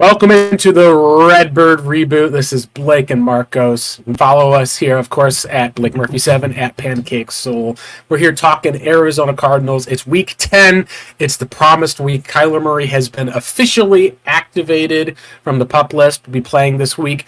Welcome into the Redbird Reboot. This is Blake and Marcos. Follow us here, of course, at Blake Murphy7 at Pancake Soul. We're here talking Arizona Cardinals. It's week 10. It's the promised week. Kyler Murray has been officially activated from the PUP list to be playing this week.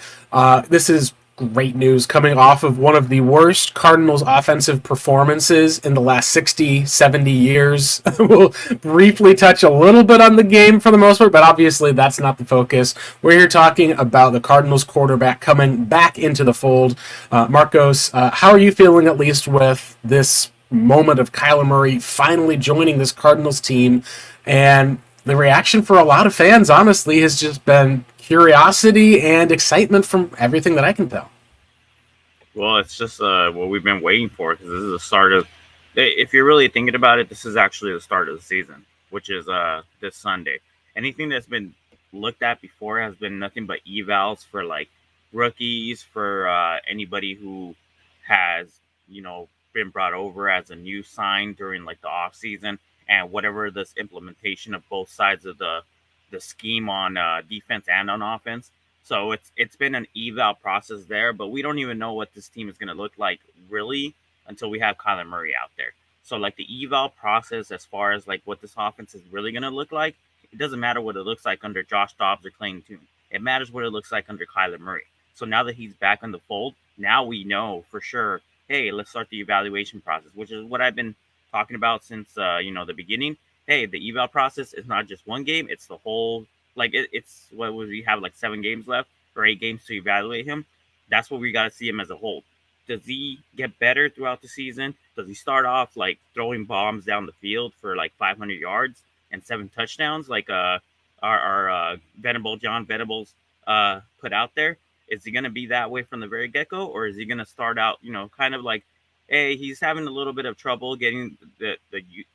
This is great news coming off of one of the worst Cardinals offensive performances in the last 60, 70 years. We'll briefly touch a little bit on the game for the most part, but obviously that's not the focus. We're here talking about the Cardinals quarterback coming back into the fold. Marcos, how are you feeling at least with this moment of Kyler Murray finally joining this Cardinals team? And the reaction for a lot of fans, honestly, has just been curiosity and excitement from everything that I can tell. Well, it's just what we've been waiting for, because this is the start of. If you're really thinking about it, this is actually the start of the season, which is this Sunday. Anything that's been looked at before has been nothing but evals for like rookies, for anybody who has been brought over as a new sign during like the off season, and whatever this implementation of both sides of the scheme on defense and on offense. So it's been an eval process there, but we don't even know what this team is going to look like really until we have Kyler Murray out there. So like the eval process, as far as like what this offense is really going to look like, it doesn't matter what it looks like under Josh Dobbs or Clayton Tune. It matters what it looks like under Kyler Murray. So now that he's back in the fold, now we know for sure, hey, let's start the evaluation process, which is what I've been talking about since the beginning. Hey, the eval process is not just one game; it's the whole. Like it's what would we have, like 7 games left or 8 games to evaluate him? That's what we got to see him as a whole. Does he get better throughout the season? Does he start off like throwing bombs down the field for like 500 yards and 7 touchdowns, like our Venable John Venables put out there? Is he going to be that way from the very get-go, or is he going to start out, kind of like, hey, he's having a little bit of trouble getting the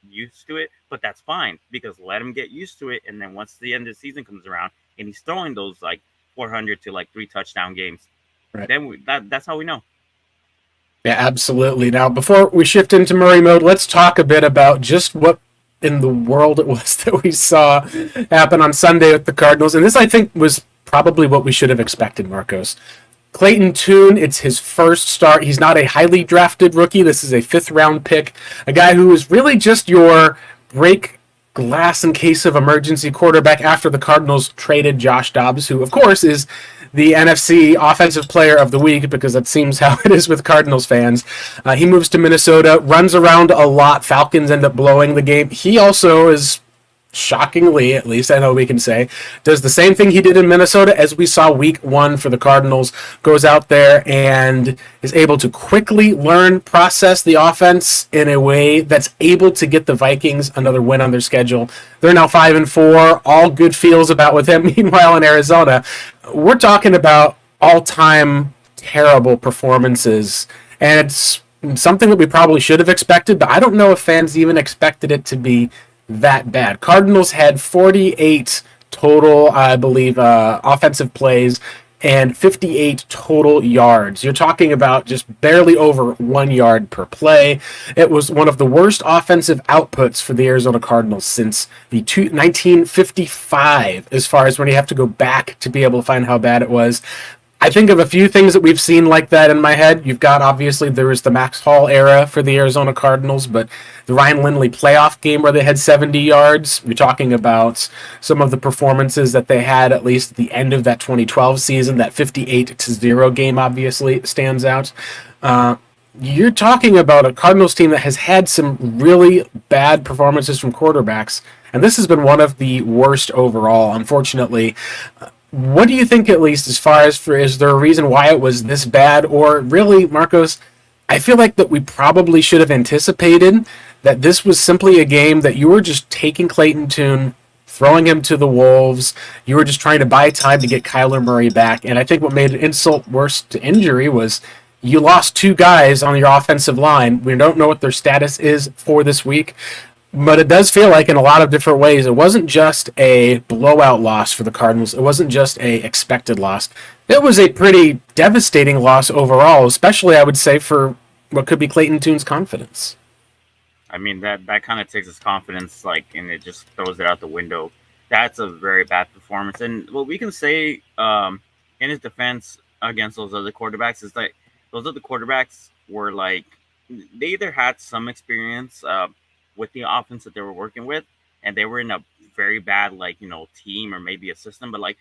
used to it, but that's fine, because let him get used to it, and then once the end of the season comes around and he's throwing those like 400 to like 3 touchdown games, right, then that's how we know. Yeah, absolutely. Now, before we shift into Murray mode, let's talk a bit about just what in the world it was that we saw happen on Sunday with the Cardinals, and this, I think, was probably what we should have expected, Marcos. Clayton Tune, it's his first start. He's not a highly drafted rookie. This is a 5th-round pick, a guy who is really just your break glass in case of emergency quarterback after the Cardinals traded Josh Dobbs, who, of course, is the NFC Offensive Player of the Week, because that seems how it is with Cardinals fans. He moves to Minnesota, runs around a lot. Falcons end up blowing the game. He also is, shockingly, at least I know we can say, does the same thing he did in Minnesota as we saw week 1 for the Cardinals. Goes out there and is able to quickly learn, process the offense in a way that's able to get the Vikings another win on their schedule. They're now 5-4, all good feels about with him. Meanwhile, in Arizona, we're talking about all-time terrible performances, and it's something that we probably should have expected, but I don't know if fans even expected it to be that bad. Cardinals had 48 total, I believe, offensive plays and 58 total yards. You're talking about just barely over 1 yard per play. It was one of the worst offensive outputs for the Arizona Cardinals since the 1955, as far as when you have to go back to be able to find how bad it was. I think of a few things that we've seen like that in my head. You've got, obviously, there was the Max Hall era for the Arizona Cardinals, but the Ryan Lindley playoff game where they had 70 yards. You're talking about some of the performances that they had, at least at the end of that 2012 season. That 58-0 game obviously stands out. You're talking about a Cardinals team that has had some really bad performances from quarterbacks, and this has been one of the worst overall, unfortunately. What do you think, at least, as far as is there a reason why it was this bad? Or really, Marcos, I feel like that we probably should have anticipated that this was simply a game that you were just taking Clayton Tune, throwing him to the Wolves. You were just trying to buy time to get Kyler Murray back. And I think what made insult worse to injury was you lost 2 guys on your offensive line. We don't know what their status is for this week. But it does feel like in a lot of different ways, it wasn't just a blowout loss for the Cardinals. It wasn't just a expected loss. It was a pretty devastating loss overall, especially, I would say, for what could be Clayton Tune's confidence. I mean, that kind of takes his confidence, like, and it just throws it out the window. That's a very bad performance. And what we can say in his defense against those other quarterbacks is that those other quarterbacks were like they either had some experience with the offense that they were working with, and they were in a very bad team or maybe a system. But like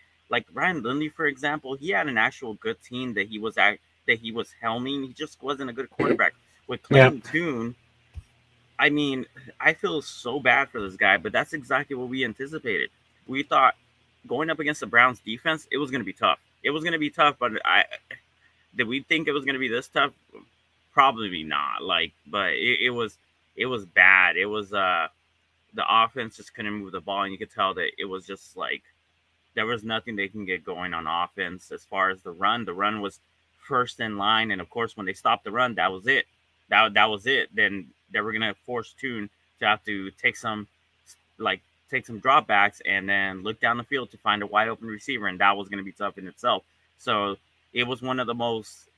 Ryan Lindley, for example, he had an actual good team that he was helming. He just wasn't a good quarterback. With Yeah. Clayton Tune, I mean, I feel so bad for this guy, but that's exactly what we anticipated. We thought going up against the Browns defense, it was going to be tough. It was going to be tough, but did we think it was going to be this tough? Probably not. But it was bad. It was the offense just couldn't move the ball, and you could tell that it was just like there was nothing they can get going on offense as far as the run. The run was first in line, and of course, when they stopped the run, that was it. That was it. Then they were gonna force Tune to have to take some dropbacks and then look down the field to find a wide open receiver, and that was gonna be tough in itself. So it was one of the most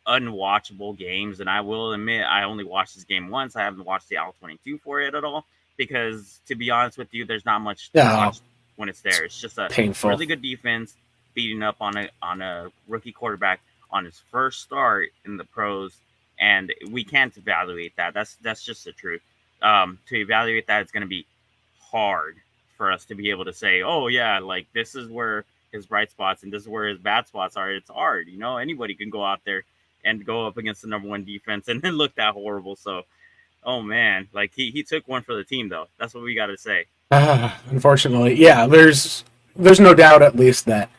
unwatchable games, and I will admit I only watched this game once. I haven't watched the All-22 for it at all because, to be honest with you, there's not much to Yeah. watch when it's there. It's just a Painful. really good defense beating up on a rookie quarterback on his first start in the pros, and we can't evaluate that. That's just the truth. To evaluate that, it's going to be hard for us to be able to say, oh yeah, like this is where his bright spots and this is where his bad spots are. It's hard, anybody can go out there and go up against the number one defense and then look that horrible. So, oh man, like he took one for the team though. That's what we got to say. Unfortunately, yeah. There's no doubt at least that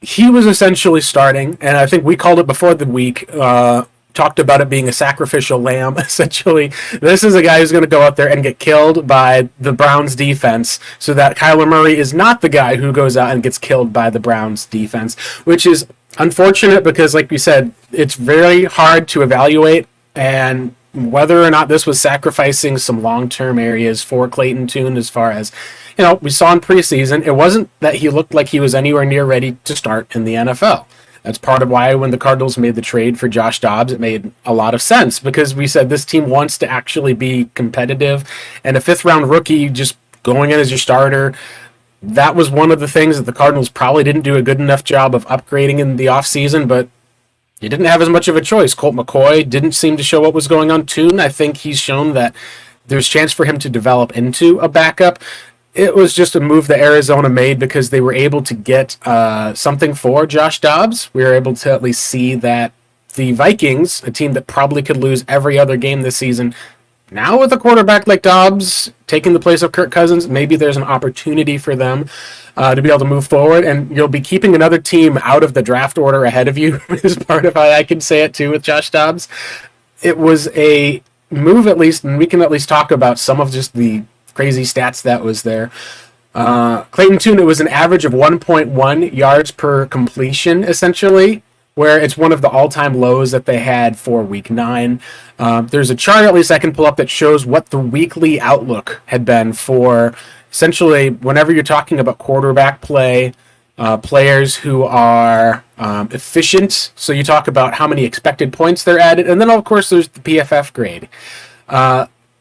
he was essentially starting, and I think we called it before the week. Talked about it being a sacrificial lamb. Essentially, this is a guy who's going to go out there and get killed by the Browns defense, so that Kyler Murray is not the guy who goes out and gets killed by the Browns defense, which is unfortunate because, like we said, it's very hard to evaluate and whether or not this was sacrificing some long-term areas for Clayton Tune as far as, we saw in preseason, it wasn't that he looked like he was anywhere near ready to start in the NFL. That's part of why when the Cardinals made the trade for Josh Dobbs, it made a lot of sense because we said this team wants to actually be competitive, and a fifth-round rookie just going in as your starter, that was one of the things that the Cardinals probably didn't do a good enough job of upgrading in the offseason, but you didn't have as much of a choice. Colt McCoy didn't seem to show what was going on. Tune, I think he's shown that there's chance for him to develop into a backup. It was just a move that Arizona made because they were able to get something for Josh Dobbs. We were able to at least see that the Vikings, a team that probably could lose every other game this season, now with a quarterback like Dobbs taking the place of Kirk Cousins, maybe there's an opportunity for them to be able to move forward, and you'll be keeping another team out of the draft order ahead of you is part of how I can say it too with Josh Dobbs. It was a move at least, and we can at least talk about some of just the crazy stats that was there. Clayton Tune, it was an average of 1.1 yards per completion, essentially, where it's one of the all-time lows that they had for Week 9. There's a chart, at least I can pull up, that shows what the weekly outlook had been for, essentially, whenever you're talking about quarterback play, players who are efficient. So you talk about how many expected points they're added, and then, of course, there's the PFF grade.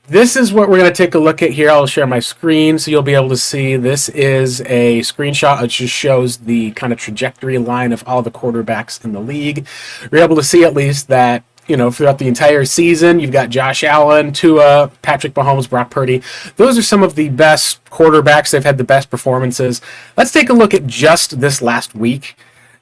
This is what we're going to take a look at here. I'll share my screen so you'll be able to see. This is a screenshot. It just shows the kind of trajectory line of all the quarterbacks in the league. We're able to see at least that, throughout the entire season, you've got Josh Allen, Tua, Patrick Mahomes, Brock Purdy. Those are some of the best quarterbacks. They've had the best performances. Let's take a look at just this last week.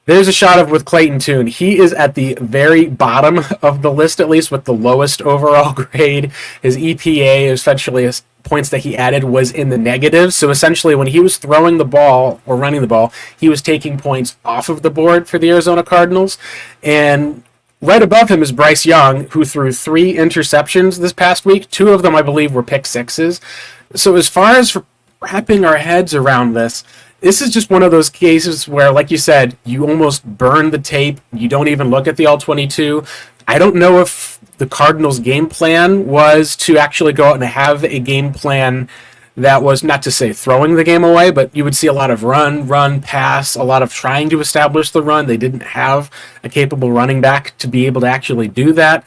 There's a shot of with Clayton Tune. He is at the very bottom of the list, at least with the lowest overall grade. His EPA, essentially points that he added, was in the negatives. So essentially when he was throwing the ball or running the ball, he was taking points off of the board for the Arizona Cardinals. And right above him is Bryce Young, who threw 3 interceptions this past week. 2 of them, I believe, were pick sixes. So as far as wrapping our heads around this is just one of those cases where, like you said, you almost burn the tape. You don't even look at the All-22. I don't know if the Cardinals' game plan was to actually go out and have a game plan that was, not to say throwing the game away, but you would see a lot of run, pass, a lot of trying to establish the run. They didn't have a capable running back to be able to actually do that.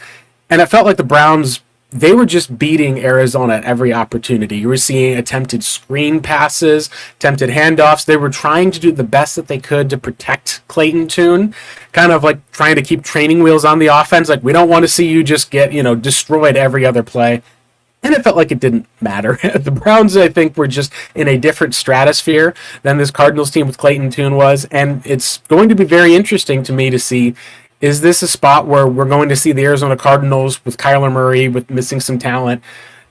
And it felt like the Browns they were just beating Arizona at every opportunity. You were seeing attempted screen passes, attempted handoffs. They were trying to do the best that they could to protect Clayton Tune, kind of like trying to keep training wheels on the offense. Like, we don't want to see you just get, destroyed every other play. And it felt like it didn't matter. The Browns, I think, were just in a different stratosphere than this Cardinals team with Clayton Tune was. And it's going to be very interesting to me to see, is this a spot where we're going to see the Arizona Cardinals with Kyler Murray, with missing some talent?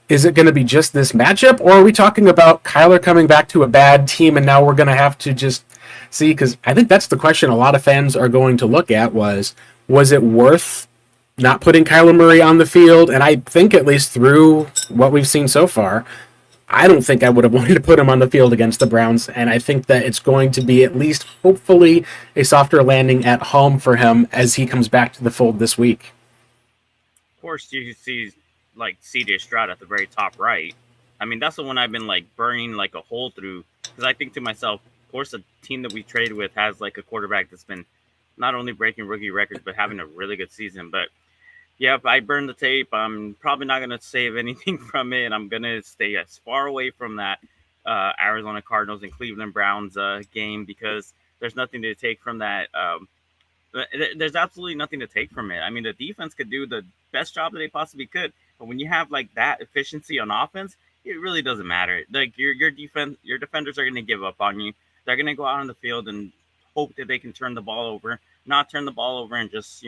Is it going to be just this matchup? Or are we talking about Kyler coming back to a bad team and now we're going to have to just see? Because I think that's the question a lot of fans are going to look at was it worth not putting Kyler Murray on the field? And I think, at least through what we've seen so far, I don't think I would have wanted to put him on the field against the Browns. And I think that it's going to be, at least hopefully, a softer landing at home for him as he comes back to the fold this week. Of course, you see like CJ Stroud at the very top right. I mean, that's the one I've been like burning like a hole through, because I think to myself, of course, the team that we traded with has like a quarterback that's been not only breaking rookie records, but having a really good season. But yeah, if I burn the tape, I'm probably not going to save anything from it. I'm going to stay as far away from that Arizona Cardinals and Cleveland Browns game, because there's nothing to take from that. There's absolutely nothing to take from it. I mean, the defense could do the best job that they possibly could, but when you have like that efficiency on offense, it really doesn't matter. Like your defenders are going to give up on you. They're going to go out on the field and hope that they can turn the ball over, not turn the ball over, and just,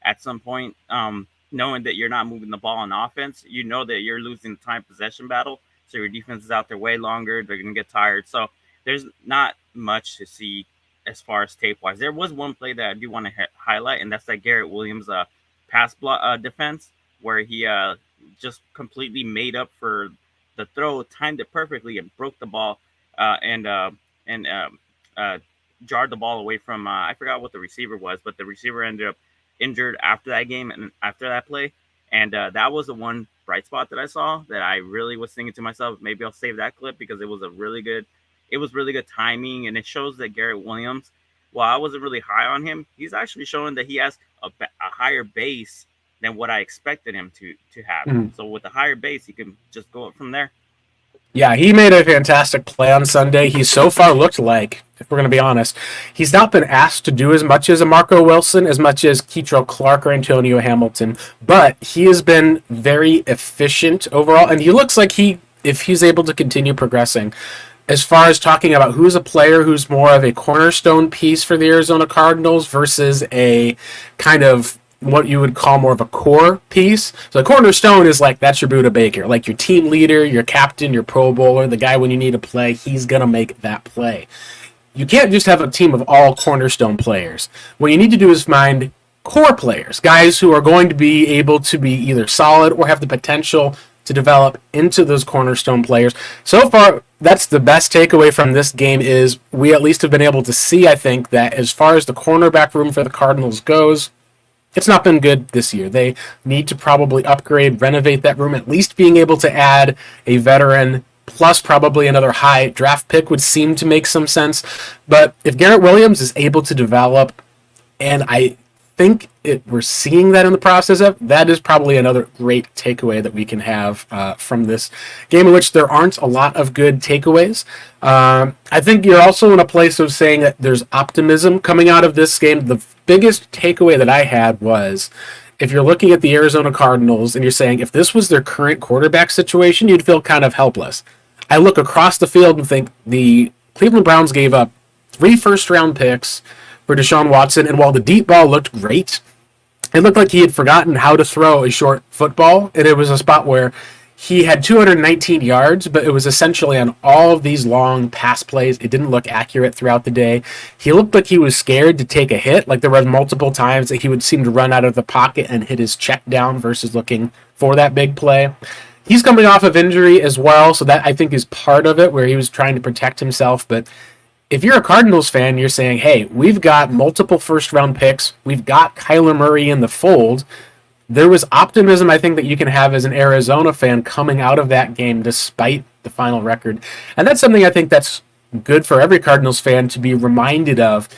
at some point, knowing that you're not moving the ball on offense, you know that you're losing the time possession battle. So your defense is out there way longer. They're going to get tired. So there's not much to see as far as tape-wise. There was one play that I do want to highlight, and that's that Garrett Williams pass block defense, where he just completely made up for the throw, timed it perfectly, and broke the ball and jarred the ball away from, I forgot what the receiver was, but the receiver ended up injured after that game and after that play. And that was the one bright spot that I saw that I really was thinking to myself, maybe I'll save that clip, because it was really good timing. And it shows that Garrett Williams, while I wasn't really high on him, he's actually showing that he has a higher base than what I expected him to have. Mm-hmm. So with the higher base, he can just go up from there. Yeah, he made a fantastic play on Sunday. He so far looked like, if we're going to be honest, he's not been asked to do as much as a Marco Wilson, as much as Keitrell Clark or Antonio Hamilton, but he has been very efficient overall, and he looks like if he's able to continue progressing, as far as talking about who's a player who's more of a cornerstone piece for the Arizona Cardinals versus a kind of what you would call more of a core piece. So the cornerstone is like, that's your Buda Baker, like your team leader, your captain, your Pro Bowler, the guy when you need a play, he's going to make that play. You can't just have a team of all cornerstone players. What you need to do is find core players, guys who are going to be able to be either solid or have the potential to develop into those cornerstone players. So far, that's the best takeaway from this game, is we at least have been able to see, I think, that as far as the cornerback room for the Cardinals goes, it's not been good this year. They need to probably upgrade, renovate that room, at least being able to add a veteran plus probably another high draft pick would seem to make some sense. But if Garrett Williams is able to develop, and I think we're seeing that in the process of, that is probably another great takeaway that we can have from this game, in which there aren't a lot of good takeaways. I think you're also in a place of saying that there's optimism coming out of this game. The biggest takeaway that I had was, if you're looking at the Arizona Cardinals and you're saying, if this was their current quarterback situation, you'd feel kind of helpless. I look across the field and think the Cleveland Browns gave up 3 first-round picks for Deshaun Watson, and while the deep ball looked great, it looked like he had forgotten how to throw a short football, and it was a spot where he had 219 yards, but it was essentially on all of these long pass plays. It didn't look accurate throughout the day. He looked like he was scared to take a hit, like there were multiple times that he would seem to run out of the pocket and hit his check down versus looking for that big play. He's coming off of injury as well, so that I think is part of it, where he was trying to protect himself. But if you're a Cardinals fan, you're saying, hey, we've got multiple first-round picks. We've got Kyler Murray in the fold. There was optimism, I think, that you can have as an Arizona fan coming out of that game despite the final record. And that's something I think that's good for every Cardinals fan to be reminded of.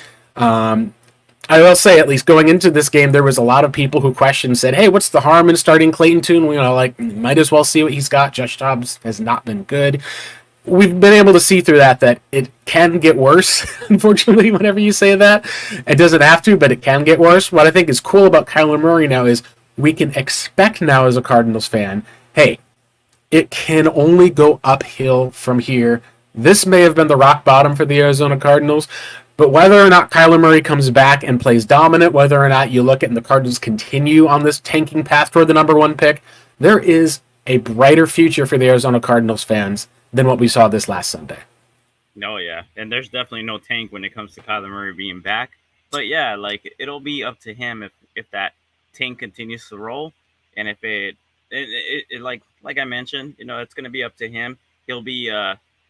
I will say, at least going into this game, there was a lot of people who questioned, said, "Hey, what's the harm in starting Clayton Tune? Like, might as well see what he's got. Josh Dobbs has not been good." We've been able to see through that it can get worse. Unfortunately, whenever you say that, it doesn't have to, but it can get worse. What I think is cool about Kyler Murray now is we can expect now as a Cardinals fan, hey, it can only go uphill from here. This may have been the rock bottom for the Arizona Cardinals, but whether or not Kyler Murray comes back and plays dominant, whether or not you look at and the Cardinals continue on this tanking path toward the number one pick, there is a brighter future for the Arizona Cardinals fans than what we saw this last Sunday. No, yeah, and there's definitely no tank when it comes to Kyler Murray being back. But yeah, like it'll be up to him if that tank continues to roll, and if it like I mentioned, it's going to be up to him. He'll be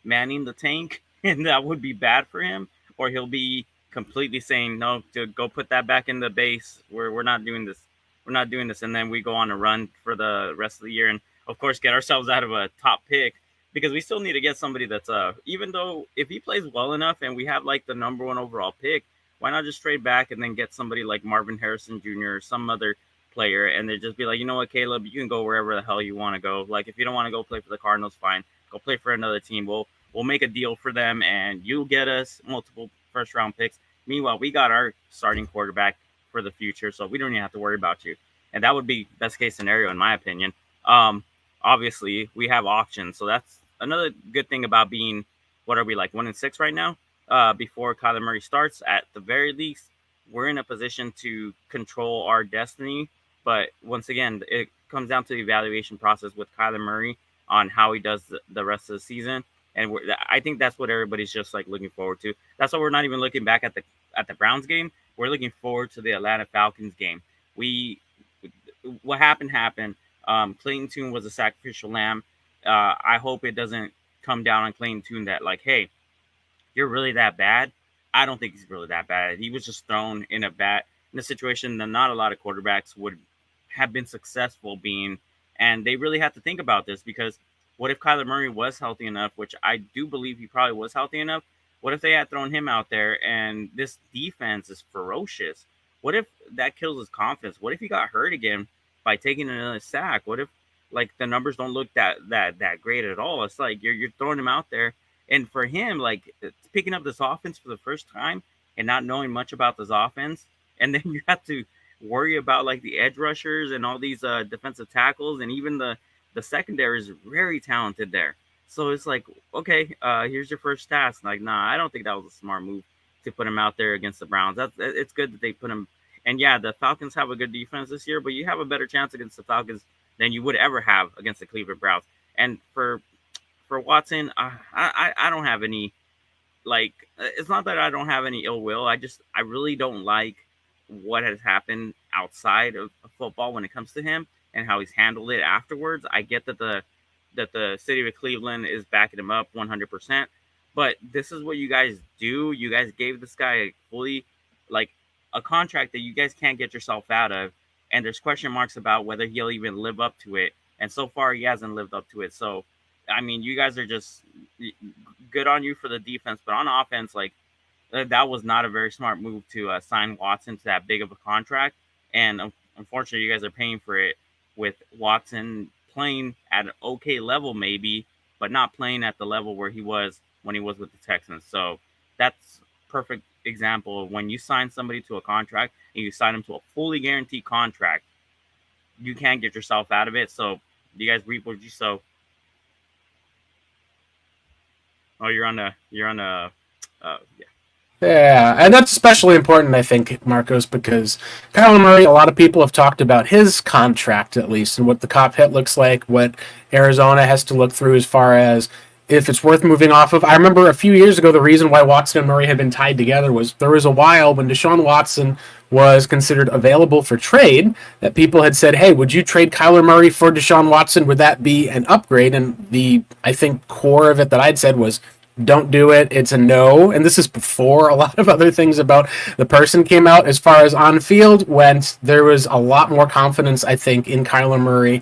manning the tank, and that would be bad for him, or he'll be completely saying no to go put that back in the base. We're not doing this. We're not doing this, and then we go on a run for the rest of the year, and of course get ourselves out of a top pick. Because we still need to get somebody that's even though if he plays well enough and we have like the number one overall pick, why not just trade back and then get somebody like Marvin Harrison Jr. or some other player, and they just be like, you know what, Caleb, you can go wherever the hell you want to go. Like if you don't want to go play for the Cardinals, fine, go play for another team. We'll make a deal for them, and you'll get us multiple first round picks. Meanwhile, we got our starting quarterback for the future, so we don't even have to worry about you. And that would be best case scenario in my opinion. Obviously, we have options, so that's another good thing about being, what are we, like 1-6 right now? Before Kyler Murray starts, at the very least, we're in a position to control our destiny. But once again, it comes down to the evaluation process with Kyler Murray on how he does the rest of the season. And I think that's what everybody's just like looking forward to. That's why we're not even looking back at the Browns game. We're looking forward to the Atlanta Falcons game. What happened. Clayton Tune was a sacrificial lamb. I hope it doesn't come down on Clayton Tune that like, hey, you're really that bad. I don't think he's really that bad. He was just thrown in a situation that not a lot of quarterbacks would have been successful being. And they really have to think about this, because what if Kyler Murray was healthy enough, which I do believe he probably was healthy enough. What if they had thrown him out there and this defense is ferocious? What if that kills his confidence? What if he got hurt again by taking another sack? What if like the numbers don't look that great at all? It's like you're throwing him out there, and for him, like picking up this offense for the first time and not knowing much about this offense, and then you have to worry about like the edge rushers and all these defensive tackles, and even the secondary is very talented there. So it's like, okay, here's your first task. Like, nah, I don't think that was a smart move to put him out there against the Browns. It's good that they put him. And yeah, the Falcons have a good defense this year, but you have a better chance against the Falcons than you would ever have against the Cleveland Browns. And for Watson, I don't have any, like, it's not that I don't have any ill will. I really don't like what has happened outside of football when it comes to him and how he's handled it afterwards. I get that the city of Cleveland is backing him up 100%, but this is what you guys do. You guys gave this guy a fully, like, a contract that you guys can't get yourself out of, and there's question marks about whether he'll even live up to it. And so far, he hasn't lived up to it. So, I mean, you guys are just good on you for the defense, but on offense, like that was not a very smart move to sign Watson to that big of a contract. And unfortunately, you guys are paying for it with Watson playing at an okay level, maybe, but not playing at the level where he was when he was with the Texans. So that's perfect example of when you sign somebody to a contract and you sign them to a fully guaranteed contract, you can't get yourself out of it. So you guys reap what you sow. Oh, you're on a yeah. Yeah, and that's especially important, I think, Marcos, because Kyler Murray, a lot of people have talked about his contract, at least, and what the cop hit looks like, what Arizona has to look through as far as if it's worth moving off of. I remember a few years ago, the reason why Watson and Murray had been tied together was there was a while when Deshaun Watson was considered available for trade that people had said, hey, would you trade Kyler Murray for Deshaun Watson? Would that be an upgrade? And the, I think, core of it that I'd said was, don't do it. It's a no. And this is before a lot of other things about the person came out. As far as on field went, there was a lot more confidence, I think, in Kyler Murray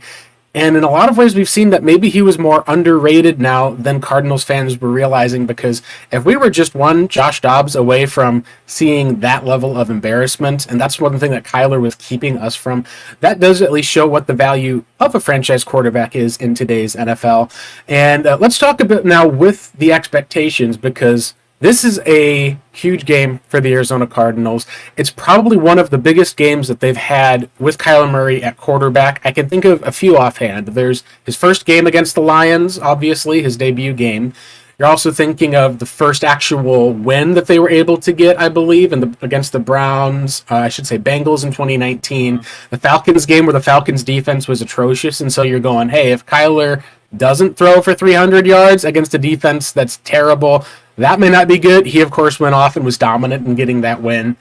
And in a lot of ways, we've seen that maybe he was more underrated now than Cardinals fans were realizing, because if we were just one Josh Dobbs away from seeing that level of embarrassment, and that's one thing that Kyler was keeping us from, that does at least show what the value of a franchise quarterback is in today's NFL. And let's talk a bit now with the expectations, because this is a huge game for the Arizona Cardinals. It's probably one of the biggest games that they've had with Kyler Murray at quarterback. I can think of a few offhand. There's his first game against the Lions, obviously, his debut game. You're also thinking of the first actual win that they were able to get, I believe, against the Browns, I should say Bengals in 2019. The Falcons game where the Falcons defense was atrocious, and so you're going, hey, if Kyler doesn't throw for 300 yards against a defense that's terrible, that may not be good. He, of course, went off and was dominant in getting that win.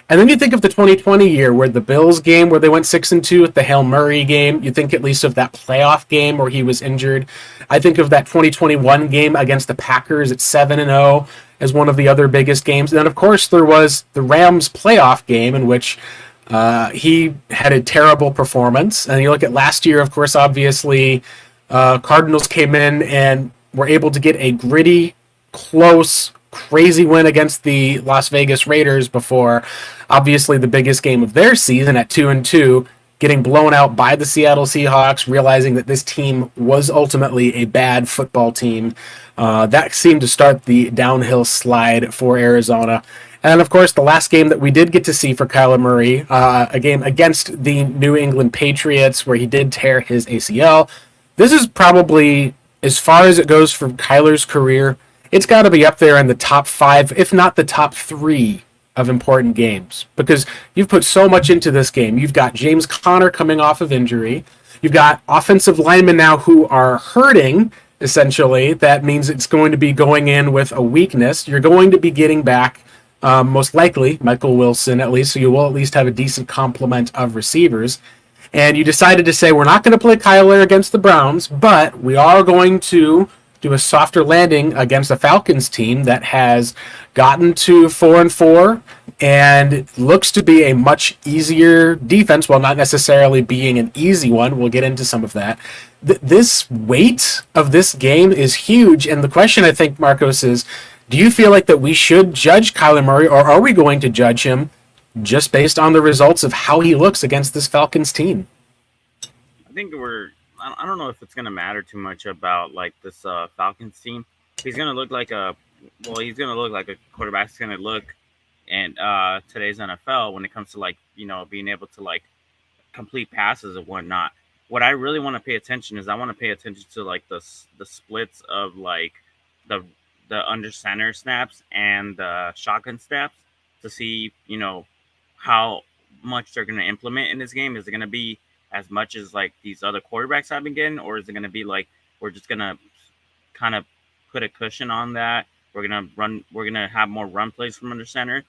And then you think of the 2020 year where the Bills game where they went 6-2 with the Hail Murray game. You think at least of that playoff game where he was injured. I think of that 2021 game against the Packers at 7-0 as one of the other biggest games. And then, of course, there was the Rams playoff game in which he had a terrible performance. And you look at last year, of course, obviously, Cardinals came in and were able to get a gritty, close, crazy win against the Las Vegas Raiders before, obviously, the biggest game of their season at 2-2, getting blown out by the Seattle Seahawks, realizing that this team was ultimately a bad football team. That seemed to start the downhill slide for Arizona. And, of course, the last game that we did get to see for Kyler Murray, a game against the New England Patriots where he did tear his ACL. This is probably, as far as it goes for Kyler's career, it's got to be up there in the top 5, if not the top 3 of important games, because you've put so much into this game. You've got James Conner coming off of injury. You've got offensive linemen now who are hurting, essentially. That means it's going to be going in with a weakness. You're going to be getting back, most likely, Michael Wilson, at least, so you will at least have a decent complement of receivers. And you decided to say, we're not going to play Kyler against the Browns, but we are going to do a softer landing against a Falcons team that has gotten to 4-4 and looks to be a much easier defense, while not necessarily being an easy one. We'll get into some of that. This weight of this game is huge, and the question, I think, Marcos, is do you feel like that we should judge Kyler Murray, or are we going to judge him just based on the results of how he looks against this Falcons team? I think I don't know if it's going to matter too much about like this Falcons team. He's going to look like a quarterback's going to look in today's NFL when it comes to like, being able to like complete passes and whatnot. What I really want to pay attention is I want to pay attention to like the splits of like the under center snaps and the shotgun snaps to see, how much they're going to implement in this game. Is it going to be as much as like these other quarterbacks have been getting, or is it going to be like we're just going to kind of put a cushion on that? We're going to have more run plays from under center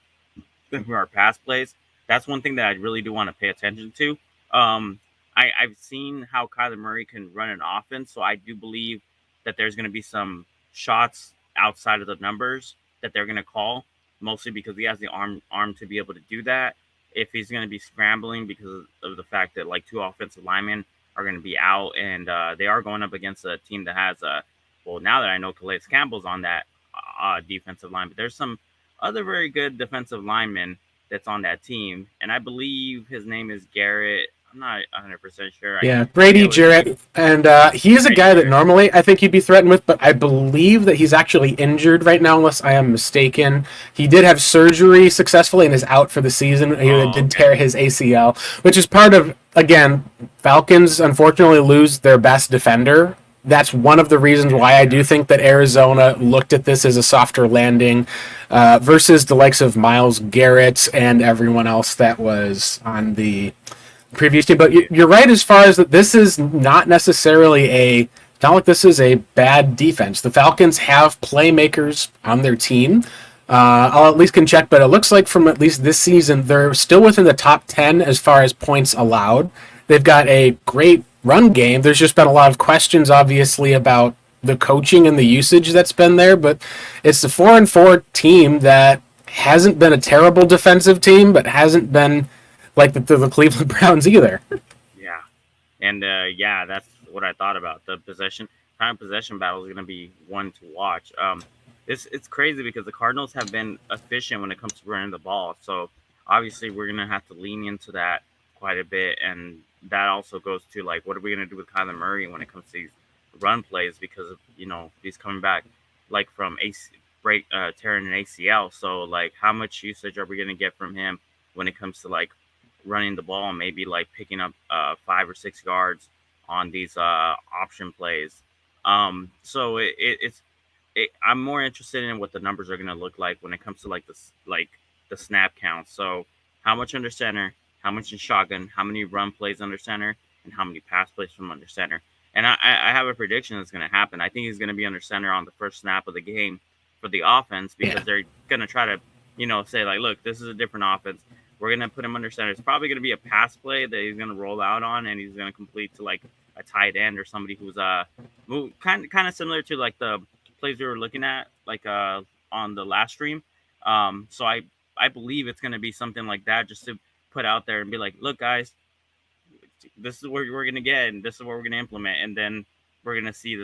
than our pass plays. That's one thing that I really do want to pay attention to. I've seen how Kyler Murray can run an offense, so I do believe that there's going to be some shots outside of the numbers that they're going to call, mostly because he has the arm to be able to do that. If he's going to be scrambling because of the fact that like 2 offensive linemen are going to be out, and they are going up against a team that has now that I know Calais Campbell's on that defensive line, but there's some other very good defensive linemen that's on that team, and I believe his name is Garrett. I'm not 100% sure. Yeah, Brady Jarrett, and he is a guy that normally I think you'd be threatened with, but I believe that he's actually injured right now, unless I am mistaken. He did have surgery successfully and is out for the season. He did tear his ACL, which is part of, again, Falcons unfortunately lose their best defender. That's one of the reasons why I do think that Arizona looked at this as a softer landing versus the likes of Myles Garrett and everyone else that was on the previous team. But you're right as far as that this is not necessarily it's not like this is a bad defense. The Falcons have playmakers on their team. I'll at least can check, but it looks like from at least this season, they're still within the top 10 as far as points allowed. They've got a great run game. There's just been a lot of questions, obviously, about the coaching and the usage that's been there, but it's the 4-4 team that hasn't been a terrible defensive team, but hasn't been like the Cleveland Browns either. Yeah. And that's what I thought about the possession battle is going to be one to watch. It's crazy because the Cardinals have been efficient when it comes to running the ball. So obviously we're going to have to lean into that quite a bit, and that also goes to like what are we going to do with Kyler Murray when it comes to these run plays because of he's coming back like from tearing an ACL. So like how much usage are we going to get from him when it comes to like running the ball and maybe like picking up 5 or 6 yards on these option plays. So I'm more interested in what the numbers are going to look like when it comes to like the snap count. So how much under center, how much in shotgun, how many run plays under center, and how many pass plays from under center. And I have a prediction that's going to happen. I think he's going to be under center on the first snap of the game for the offense because they're going to try to, say like, look, this is a different offense. We're going to put him under center. It's probably going to be a pass play that he's going to roll out on, and he's going to complete to like a tight end or somebody who's kind of similar to like the plays we were looking at like on the last stream. So I believe it's going to be something like that, just to put out there and be like, look, guys, this is what we're going to get, and this is what we're going to implement, and then we're going to see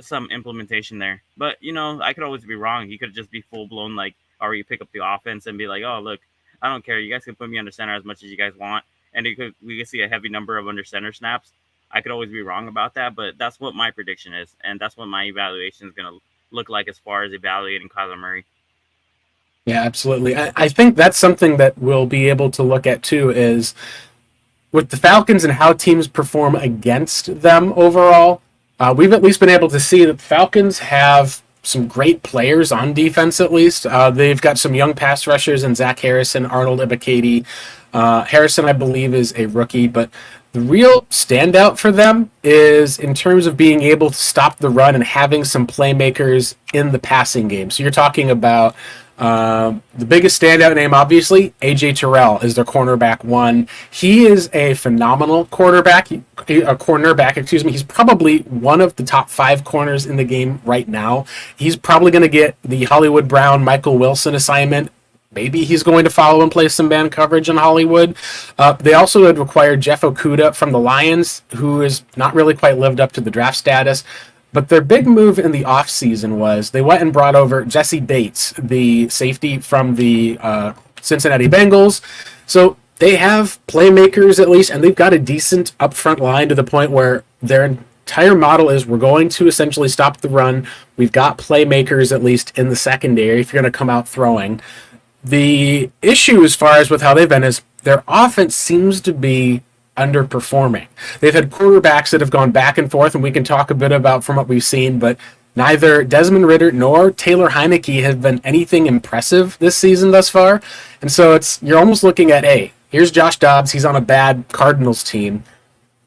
some implementation there. But I could always be wrong. He could just be full blown like already pick up the offense and be like, oh look, I don't care. You guys can put me under center as much as you guys want, and we could see a heavy number of under center snaps. I could always be wrong about that, but that's what my prediction is, and that's what my evaluation is going to look like as far as evaluating Kyler Murray. Yeah, absolutely. I think that's something that we'll be able to look at too is with the Falcons and how teams perform against them overall. We've at least been able to see that the Falcons have some great players on defense, at least. They've got some young pass rushers in Zach Harrison, Arnold Ibikady. Harrison, I believe, is a rookie, but the real standout for them is in terms of being able to stop the run and having some playmakers in the passing game. So you're talking about the biggest standout name, obviously, AJ Terrell is their cornerback one. He is a phenomenal cornerback, excuse me. He's probably one of the top 5 corners in the game right now. He's probably going to get the Hollywood Brown, Michael Wilson assignment. Maybe he's going to follow and play some man coverage in Hollywood. They also had acquired Jeff Okudah from the Lions, who has not really quite lived up to the draft status. But their big move in the offseason was they went and brought over Jesse Bates, the safety from the Cincinnati Bengals. So they have playmakers at least, and they've got a decent upfront line to the point where their entire model is we're going to essentially stop the run. We've got playmakers at least in the secondary if you're going to come out throwing. The issue as far as with how they've been is their offense seems to be underperforming. They've had quarterbacks that have gone back and forth, and we can talk a bit about from what we've seen, but neither Desmond Ridder nor Taylor Heineke have been anything impressive this season thus far. And so you're almost looking at, hey, here's Josh Dobbs. He's on a bad Cardinals team.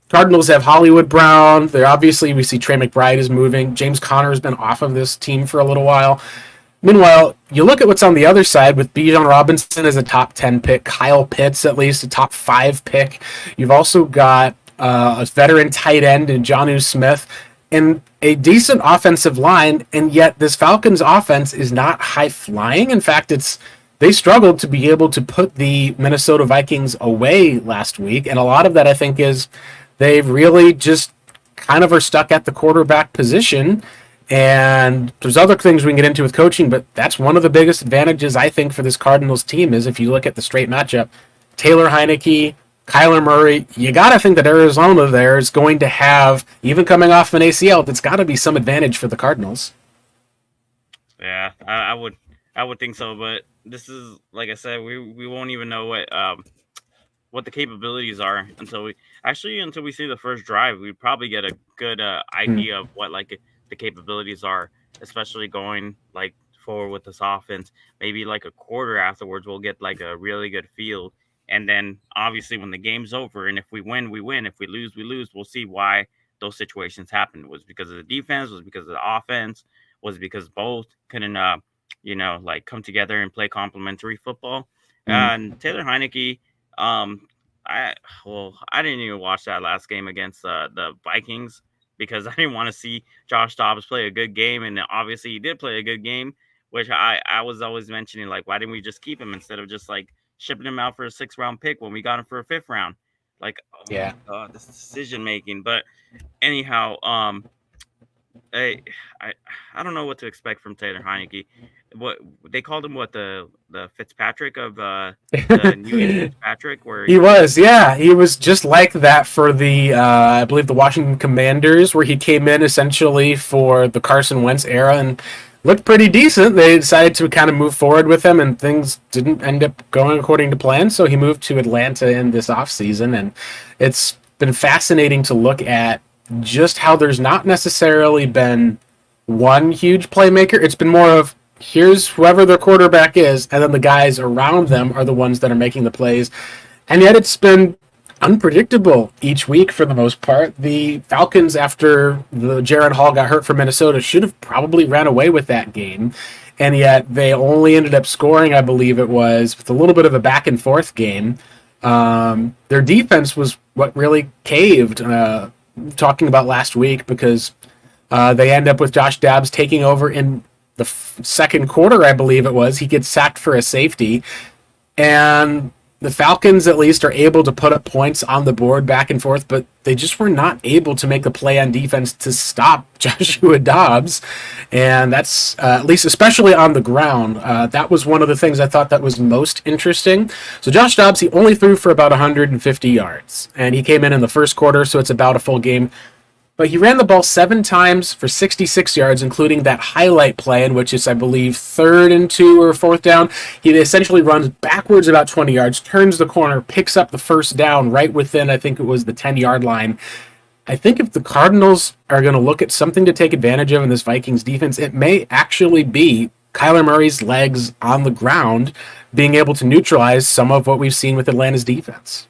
Cardinals have Hollywood Brown. We see Trey McBride is moving. James Conner has been off of this team for a little while. Meanwhile, you look at what's on the other side with Bijan Robinson as a top 10 pick, Kyle Pitts at least a top 5 pick. You've also got a veteran tight end in Jonnu Smith and a decent offensive line, and yet this Falcons offense is not high flying. In fact, they struggled to be able to put the Minnesota Vikings away last week, and a lot of that I think is they really just kind of are stuck at the quarterback position. And there's other things we can get into with coaching, but that's one of the biggest advantages I think for this Cardinals team is if you look at the straight matchup, Taylor Heineke, Kyler Murray, you got to think that Arizona there is going to have, even coming off an ACL, that's got to be some advantage for the Cardinals. Yeah, I would think so, but this is, like I said, we won't even know what the capabilities are until we see the first drive. We'd probably get a good idea of what like the capabilities are, especially going like forward with this offense. Maybe like a quarter afterwards, we'll get like a really good feel. And then obviously when the game's over, and if we win, we win. If we lose, we lose. We'll see why those situations happened. Was it because of the defense? Was it because of the offense? Was it because both couldn't, like come together and play complementary football? And Taylor Heineke, I didn't even watch that last game against the Vikings because I didn't want to see Josh Dobbs play a good game, and obviously he did play a good game, which I was always mentioning, like, why didn't we just keep him instead of just like shipping him out for a 6th round pick when we got him for a 5th round? Like, oh Yeah. my god, this decision making. But anyhow, I, I I don't know what to expect from Taylor Heineke. What they called him, what the Fitzpatrick of the New Age Fitzpatrick, where He he was, yeah. He was just like that for the, I believe, the Washington Commanders, where he came in essentially for the Carson Wentz era and looked pretty decent. They decided to kind of move forward with him, and things didn't end up going according to plan. So he moved to Atlanta in this offseason, and it's been fascinating to look at just how there's not necessarily been one huge playmaker. It's been more of here's whoever their quarterback is, and then the guys around them are the ones that are making the plays. And yet it's been unpredictable each week for the most part. The Falcons, after the Jaron Hall got hurt for Minnesota, should have probably ran away with that game. And yet they only ended up scoring, I believe it was, with a little bit of a back and forth game. Their defense was what really caved, talking about last week, because they end up with Josh Dobbs taking over in the second quarter, I believe it was. He gets sacked for a safety. And the Falcons at least are able to put up points on the board back and forth, but they just were not able to make a play on defense to stop Joshua Dobbs. And that's, at least especially on the ground, that was one of the things I thought that was most interesting. So Josh Dobbs, he only threw for about 150 yards, and he came in the first quarter, so it's about a full game. But he ran the ball 7 times for 66 yards, including that highlight play, in which is, I believe, 3rd and 2 or 4th down. He essentially runs backwards about 20 yards, turns the corner, picks up the first down right within, I think it was the 10-yard line. I think if the Cardinals are going to look at something to take advantage of in this Vikings defense, it may actually be Kyler Murray's legs on the ground being able to neutralize some of what we've seen with Atlanta's defense.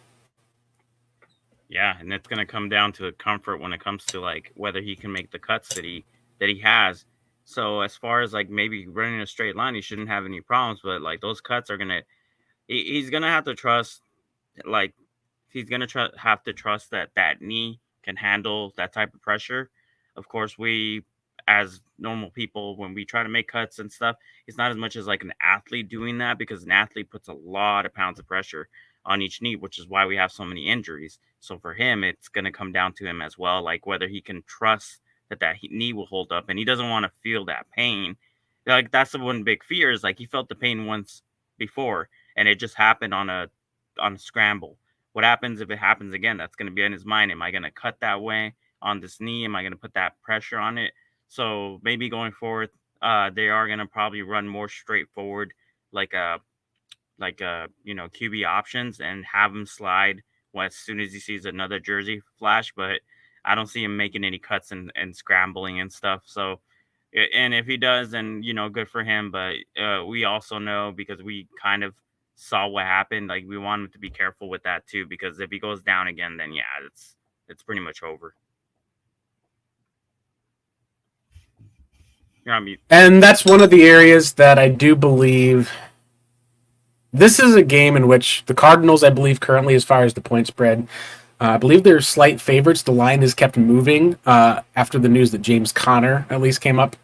Yeah, and it's gonna come down to comfort when it comes to like whether he can make the cuts that he has. So as far as like maybe running a straight line, he shouldn't have any problems. But like those cuts are he's gonna have to trust, like he's gonna have to trust that that knee can handle that type of pressure. Of course, we as normal people, when we try to make cuts and stuff, it's not as much as like an athlete doing that, because an athlete puts a lot of pounds of pressure on each knee, which is why we have so many injuries. So for him, it's going to come down to him as well, like whether he can trust that knee will hold up, and he doesn't want to feel that pain. Like that's the one big fear, is like he felt the pain once before, and it just happened on a scramble. What happens if it happens again? That's going to be in his mind. Am I going to cut that way on this knee? Am I going to put that pressure on it? So maybe going forward, they are going to probably run more straightforward, like QB options, and have him slide as soon as he sees another jersey flash. But I don't see him making any cuts and scrambling and stuff. So, and if he does, then good for him. But we also know, because we kind of saw what happened, like we want him to be careful with that too, because if he goes down again, then yeah, it's pretty much over. You're on mute. And that's one of the areas that I do believe. This is a game in which the Cardinals, I believe, currently, as far as the point spread, I believe they're slight favorites. The line has kept moving after the news that James Conner at least came up.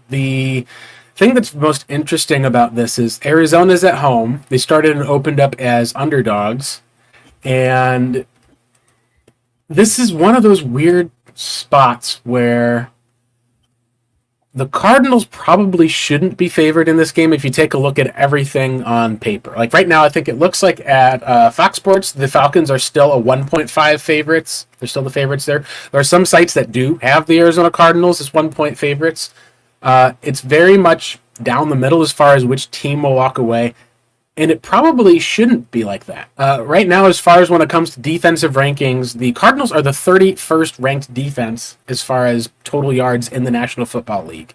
The thing that's most interesting about this is Arizona's at home. They started and opened up as underdogs. And this is one of those weird spots where the Cardinals probably shouldn't be favored in this game if you take a look at everything on paper. Like right now, I think it looks like at Fox Sports, the Falcons are still a 1.5 favorites. They're still the favorites there. There are some sites that do have the Arizona Cardinals as 1-point favorites. It's very much down the middle as far as which team will walk away. And it probably shouldn't be like that. Right now, as far as when it comes to defensive rankings, the Cardinals are the 31st ranked defense as far as total yards in the National Football League.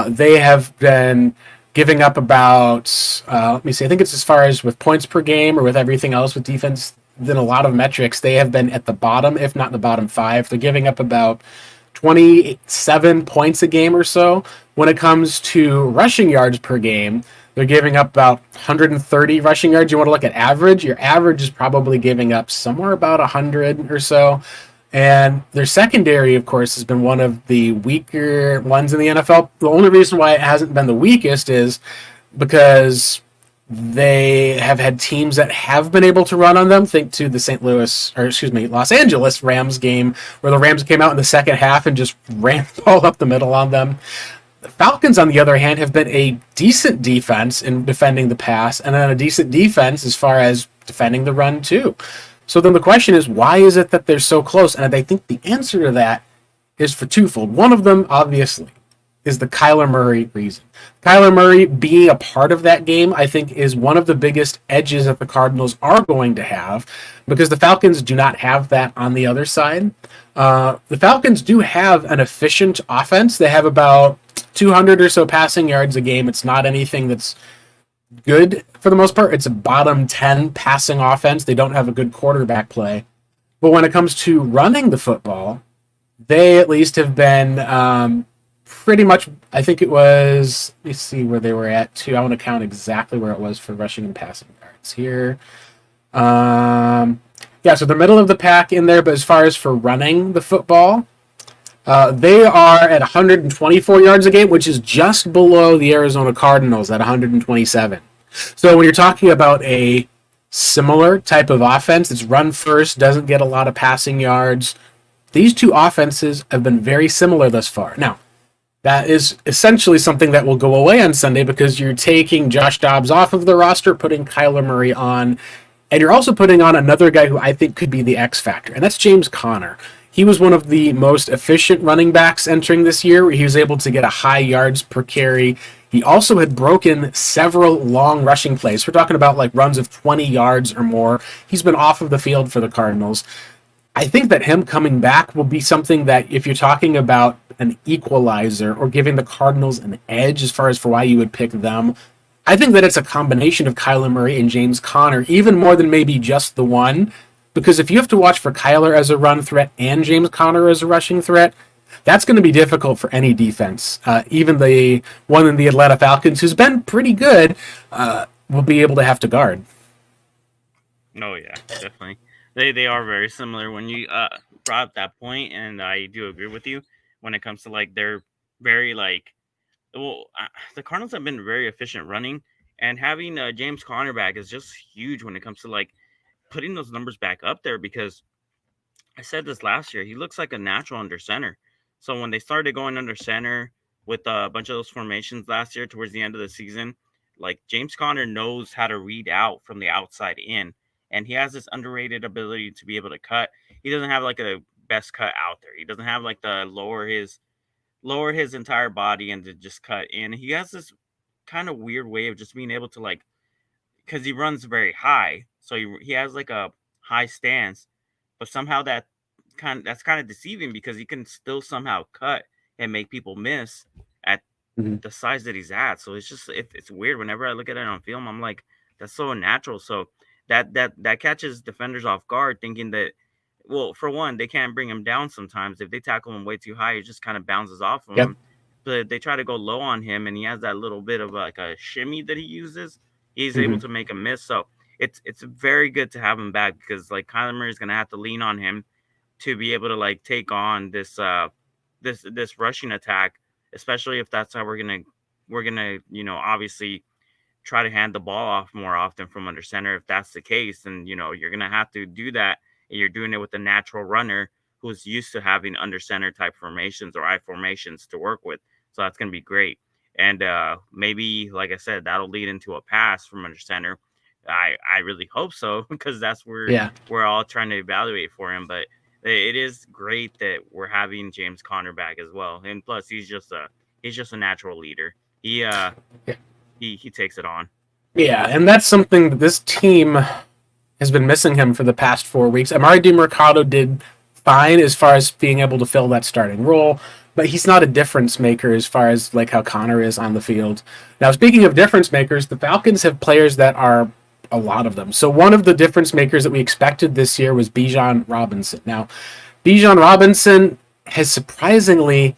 They have been giving up about, I think it's as far as with points per game or with everything else with defense, than a lot of metrics. They have been at the bottom, if not the bottom 5. They're giving up about 27 points a game or so. When it comes to rushing yards per game, they're giving up about 130 rushing yards. You want to look at average? Your average is probably giving up somewhere about 100 or so. And their secondary, of course, has been one of the weaker ones in the NFL. The only reason why it hasn't been the weakest is because They have had teams that have been able to run on them. Think to the Los Angeles Rams game, where the Rams came out in the second half and just ran the ball up the middle on them. The Falcons, on the other hand, have been a decent defense in defending the pass, and then a decent defense as far as defending the run, too. So then the question is, why is it that they're so close? And I think the answer to that is for twofold. One of them, obviously, is the Kyler Murray reason. Kyler Murray being a part of that game, I think, is one of the biggest edges that the Cardinals are going to have, because the Falcons do not have that on the other side. The Falcons do have an efficient offense. They have about 200 or so passing yards a game. It's not anything that's good for the most part. It's a bottom 10 passing offense. They don't have a good quarterback play. But when it comes to running the football, they at least have been pretty much, I think it was, let me see where they were at too. I want to count exactly where it was for rushing and passing yards here. So the middle of the pack in there, but as far as for running the football, they are at 124 yards a game, which is just below the Arizona Cardinals at 127. So when you're talking about a similar type of offense, it's run first, doesn't get a lot of passing yards. These two offenses have been very similar thus far. Now, that is essentially something that will go away on Sunday, because you're taking Josh Dobbs off of the roster, putting Kyler Murray on, and you're also putting on another guy who I think could be the X factor, and that's James Conner. He was one of the most efficient running backs entering this year, where he was able to get a high yards per carry. He also had broken several long rushing plays. We're talking about like runs of 20 yards or more. He's been off of the field for the Cardinals. I think that him coming back will be something that, if you're talking about an equalizer or giving the Cardinals an edge as far as for why you would pick them, I think that it's a combination of Kyler Murray and James Conner, even more than maybe just the one. Because if you have to watch for Kyler as a run threat and James Conner as a rushing threat, that's going to be difficult for any defense. Even the one in the Atlanta Falcons, who's been pretty good, will be able to have to guard. Oh yeah, definitely. They are very similar. When you brought up that point, and I do agree with you when it comes to like they're very like, the Cardinals have been very efficient running, and having James Conner back is just huge when it comes to like putting those numbers back up there, because I said this last year, he looks like a natural under center. So when they started going under center with a bunch of those formations last year towards the end of the season, like James Conner knows how to read out from the outside in, and he has this underrated ability to be able to cut. He doesn't have like a best cut out there. He doesn't have like the lower his entire body and to just cut in. He has this kind of weird way of just being able to like, because he runs very high, so he has like a high stance, but somehow that's kind of deceiving, because he can still somehow cut and make people miss at the size that he's at. So it's weird. Whenever I look at it on film, I'm like, that's so unnatural. So that catches defenders off guard, thinking that, well, for one, they can't bring him down sometimes. If they tackle him way too high, he just kind of bounces off of him. But they try to go low on him, and he has that little bit of like a shimmy that he uses. He's able to make a miss. So it's very good to have him back, because like Kyler Murray is going to have to lean on him to be able to like take on this rushing attack, especially if that's how we're gonna obviously try to hand the ball off more often from under center. If that's the case, then you're gonna have to do that, and you're doing it with a natural runner who's used to having under center type formations or I formations to work with. So that's gonna be great. And maybe, like I said, that'll lead into a pass from under center. I really hope so, because that's where we're all trying to evaluate for him. But it is great that we're having James Conner back as well. And plus, he's just a natural leader. He takes it on. Yeah, and that's something that this team has been missing him for the past 4 weeks. Amari DiMercado did fine as far as being able to fill that starting role, but he's not a difference maker as far as like how Conner is on the field. Now, speaking of difference makers, the Falcons have players that are a lot of them. So one of the difference makers that we expected this year was Bijan Robinson. Now, Bijan Robinson has surprisingly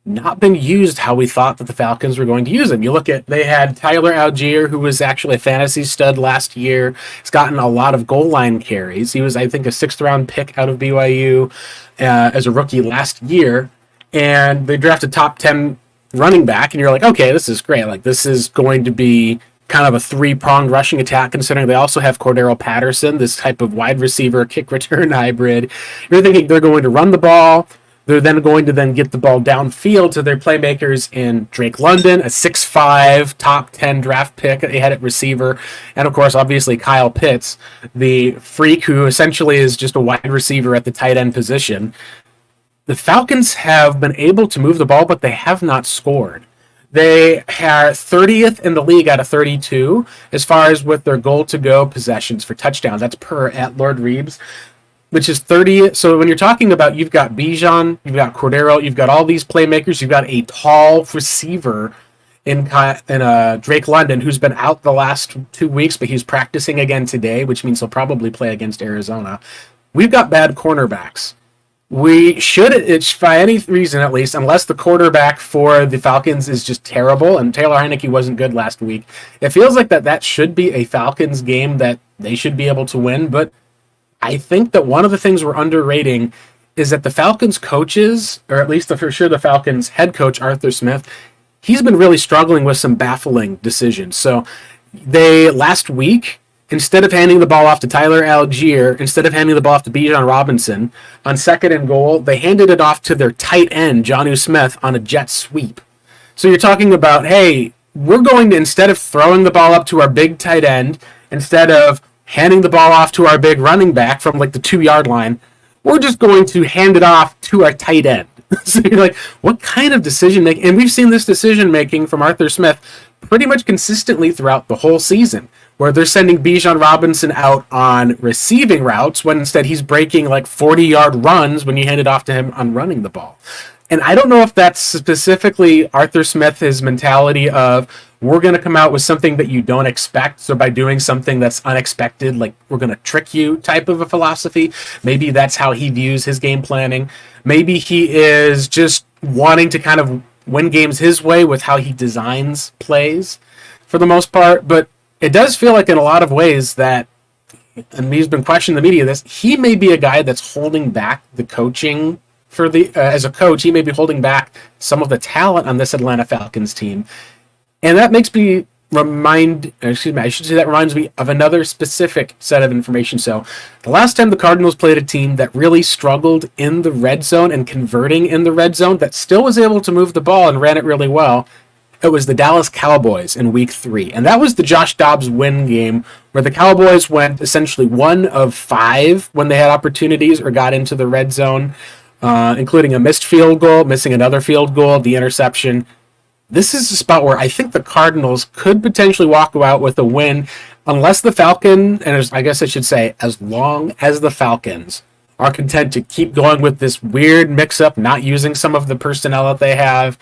not been used how we thought that the Falcons were going to use him. You look at, they had Tyler Algier, who was actually a fantasy stud last year. He's gotten a lot of goal line carries. He was, I think, a 6th-round pick out of BYU as a rookie last year. And they drafted top 10 running back, and you're like, okay, this is great. Like, this is going to be kind of a three-pronged rushing attack, considering they also have Cordero Patterson, this type of wide receiver kick return hybrid. You're thinking they're going to run the ball. They're then going to then get the ball downfield to their playmakers in Drake London, a 6'5", top 10 draft pick that they had at receiver, and of course, obviously, Kyle Pitts, the freak who essentially is just a wide receiver at the tight end position. The Falcons have been able to move the ball, but they have not scored. They are 30th in the league out of 32 as far as with their goal to go possessions for touchdowns. That's per at Lord Reeves, which is 30. So when you're talking about, you've got Bijan, you've got Cordero, you've got all these playmakers, you've got a tall receiver in Drake London, who's been out the last 2 weeks, but he's practicing again today, which means he'll probably play against Arizona. We've got bad cornerbacks. We should, it's by any reason at least, unless the quarterback for the Falcons is just terrible, and Taylor Heineke wasn't good last week, it feels like that should be a Falcons game that they should be able to win. But I think that one of the things we're underrating is that the Falcons coaches, or at least for sure the Falcons head coach, Arthur Smith, he's been really struggling with some baffling decisions. So they, last week, instead of handing the ball off to Tyler Algier, instead of handing the ball off to Bijan Robinson, on second and goal, they handed it off to their tight end, Jonnu Smith, on a jet sweep. So you're talking about, hey, we're going to, instead of throwing the ball up to our big tight end, instead of handing the ball off to our big running back from like the 2-yard line, we're just going to hand it off to our tight end. So you're like, what kind of decision making? And we've seen this decision making from Arthur Smith pretty much consistently throughout the whole season, where they're sending Bijan Robinson out on receiving routes when instead he's breaking like 40-yard runs when you hand it off to him on running the ball. And I don't know if that's specifically Arthur Smith's mentality of, we're going to come out with something that you don't expect. So by doing something that's unexpected, like we're going to trick you type of a philosophy. Maybe that's how he views his game planning. Maybe he is just wanting to kind of win games his way with how he designs plays for the most part. But it does feel like in a lot of ways that, and he's been questioning the media this, he may be a guy that's holding back the coaching for the, as a coach, he may be holding back some of the talent on this Atlanta Falcons team. And that makes me that reminds me of another specific set of information. So the last time the Cardinals played a team that really struggled in the red zone and converting in the red zone, that still was able to move the ball and ran it really well, it was the Dallas Cowboys in week 3. And that was the Josh Dobbs win game, where the Cowboys went essentially 1 of 5 when they had opportunities or got into the red zone, including a missed field goal, missing another field goal, the interception. This is a spot where I think the Cardinals could potentially walk out with a win, unless the Falcons, and I guess I should say, as long as the Falcons are content to keep going with this weird mix-up, not using some of the personnel that they have.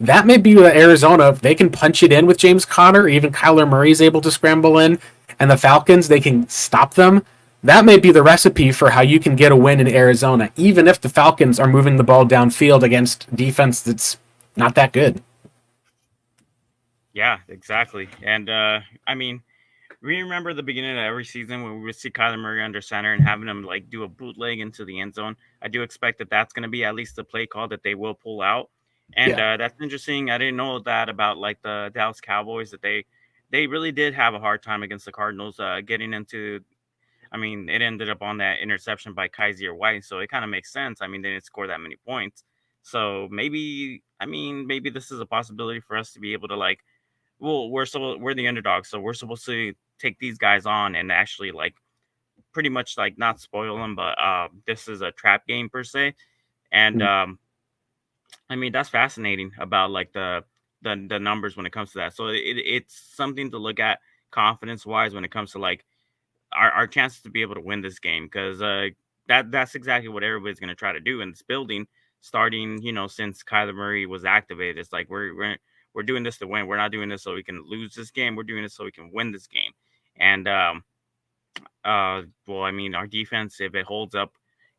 That may be with Arizona. If they can punch it in with James Conner, or even Kyler Murray is able to scramble in, and the Falcons, they can stop them. That may be the recipe for how you can get a win in Arizona, even if the Falcons are moving the ball downfield against defense that's not that good. Yeah, exactly. And I mean, we remember the beginning of every season when we would see Kyler Murray under center and having him like do a bootleg into the end zone. I do expect that that's going to be at least the play call that they will pull out. And Yeah. that's interesting. I didn't know that about like the Dallas Cowboys, that they really did have a hard time against the Cardinals getting into. I mean, it ended up on that interception by Kaiser White, so it kind of makes sense. I mean, they didn't score that many points, so maybe, I mean, maybe this is a possibility for us to be able to like, well, we're the underdogs, so we're supposed to take these guys on and actually like pretty much like not spoil them, but this is a trap game per se. And I mean, that's fascinating about like the numbers when it comes to that. So it's something to look at confidence wise when it comes to like our chances to be able to win this game, because that's exactly what everybody's going to try to do in this building, starting since Kyler Murray was activated. It's like we're doing this to win. We're not doing this so we can lose this game. We're doing this so we can win this game. And well, I mean, our defense, if it holds up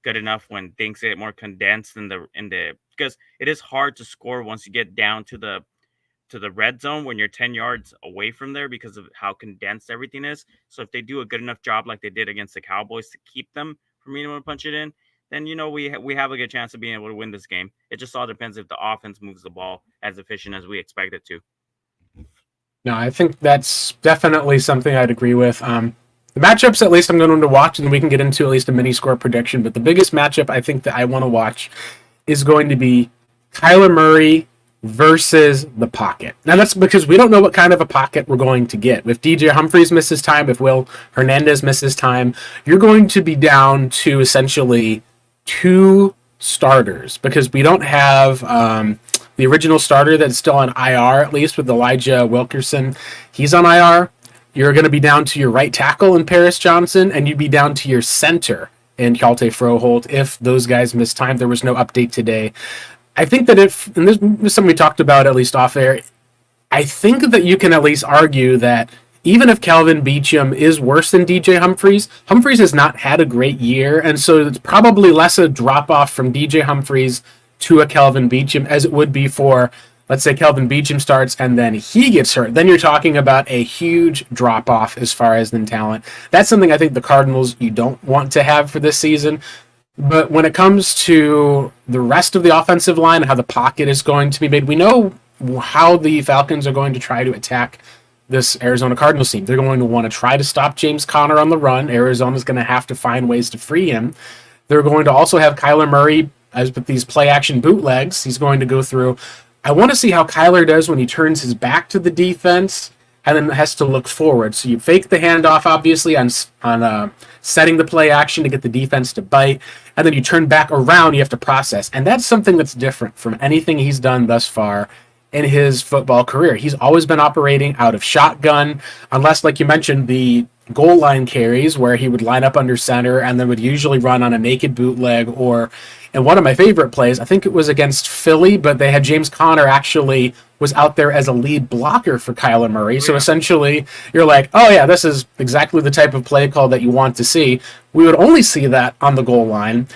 good enough when things get more condensed in the because it is hard to score once you get down to the red zone when you're 10 yards away from there because of how condensed everything is. So if they do a good enough job like they did against the Cowboys to keep them from being able to punch it in, then we have a good chance of being able to win this game. It just all depends if the offense moves the ball as efficient as we expect it to. No, I think that's definitely something I'd agree with. The matchups, at least, I'm going to watch, and we can get into at least a mini score prediction. But the biggest matchup I think that I want to watch is going to be Kyler Murray versus the pocket. Now, that's because we don't know what kind of a pocket we're going to get. If DJ Humphries misses time, if Will Hernandez misses time, you're going to be down to essentially two starters because we don't have the original starter that's still on IR, at least with Elijah Wilkerson. He's on IR. You're going to be down to your right tackle in Paris Johnson, and you'd be down to your center in Hjalte Froholt if those guys miss time. There was no update today. I think that if, and this is something we talked about at least off air, I think that you can at least argue that even if Calvin Beachum is worse than DJ Humphries, Humphries has not had a great year, and so it's probably less a drop off from DJ Humphries to a Calvin Beachum as it would be for, let's say, Calvin Beachum starts and then he gets hurt. Then you're talking about a huge drop off as far as in talent. That's something I think the Cardinals you don't want to have for this season. But when it comes to the rest of the offensive line and how the pocket is going to be made, we know how the Falcons are going to try to attack this Arizona Cardinals team. They're going to want to try to stop James Conner on the run. Arizona's going to have to find ways to free him. They're going to also have Kyler Murray as with these play action bootlegs. He's going to go through. I want to see how Kyler does when he turns his back to the defense and then has to look forward. So you fake the handoff, obviously, on setting the play action to get the defense to bite, and then you turn back around, you have to process. And that's something that's different from anything he's done thus far in his football career. He's always been operating out of shotgun, unless, like you mentioned, the goal line carries where he would line up under center and then would usually run on a naked bootleg or in one of my favorite plays, I think it was against Philly, but they had James Conner actually was out there as a lead blocker for Kyler Murray. So essentially, you're like, oh yeah, this is exactly the type of play call that you want to see. We would only see that on the goal line.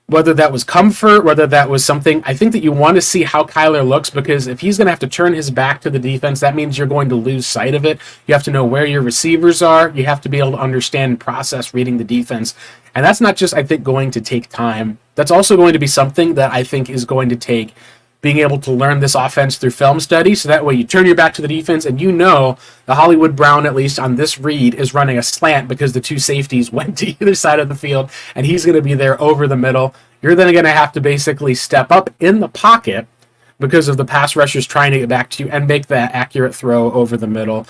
Whether that was comfort, whether that was something, I think that you want to see how Kyler looks because if he's going to have to turn his back to the defense, that means you're going to lose sight of it. You have to know where your receivers are. You have to be able to understand and process reading the defense. And that's not just, I think, going to take time. That's also going to be something that I think is going to take being able to learn this offense through film study. So that way you turn your back to the defense and you know the Hollywood Brown, at least on this read, is running a slant because the two safeties went to either side of the field and he's going to be there over the middle. You're then going to have to basically step up in the pocket because of the pass rushers trying to get back to you and make that accurate throw over the middle.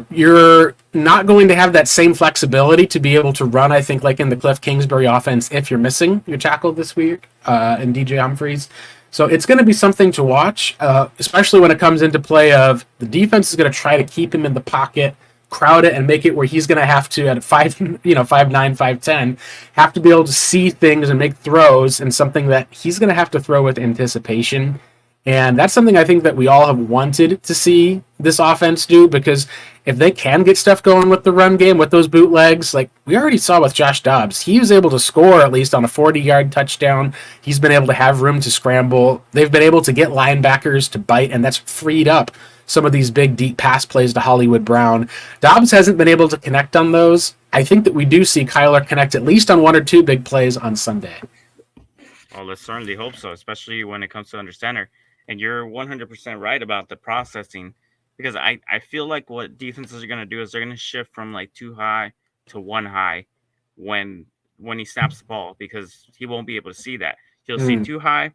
You're not going to have that same flexibility to be able to run, I think, like in the Cliff Kingsbury offense if you're missing your tackle this week and DJ Humphries. So it's going to be something to watch, especially when it comes into play of the defense is going to try to keep him in the pocket, crowd it, and make it where he's going to have to, at 5'9", 5'10", have to be able to see things and make throws and something that he's going to have to throw with anticipation. And that's something I think that we all have wanted to see this offense do because if they can get stuff going with the run game, with those bootlegs, like we already saw with Josh Dobbs, he was able to score at least on a 40-yard touchdown. He's been able to have room to scramble. They've been able to get linebackers to bite, and that's freed up some of these big, deep pass plays to Hollywood Brown. Dobbs hasn't been able to connect on those. I think that we do see Kyler connect at least on one or two big plays on Sunday. Well, let's certainly hope so, especially when it comes to under center. And you're 100% right about the processing because I feel like what defenses are going to do is they're going to shift from like too high to one high when he snaps the ball because he won't be able to see that. He'll see too high,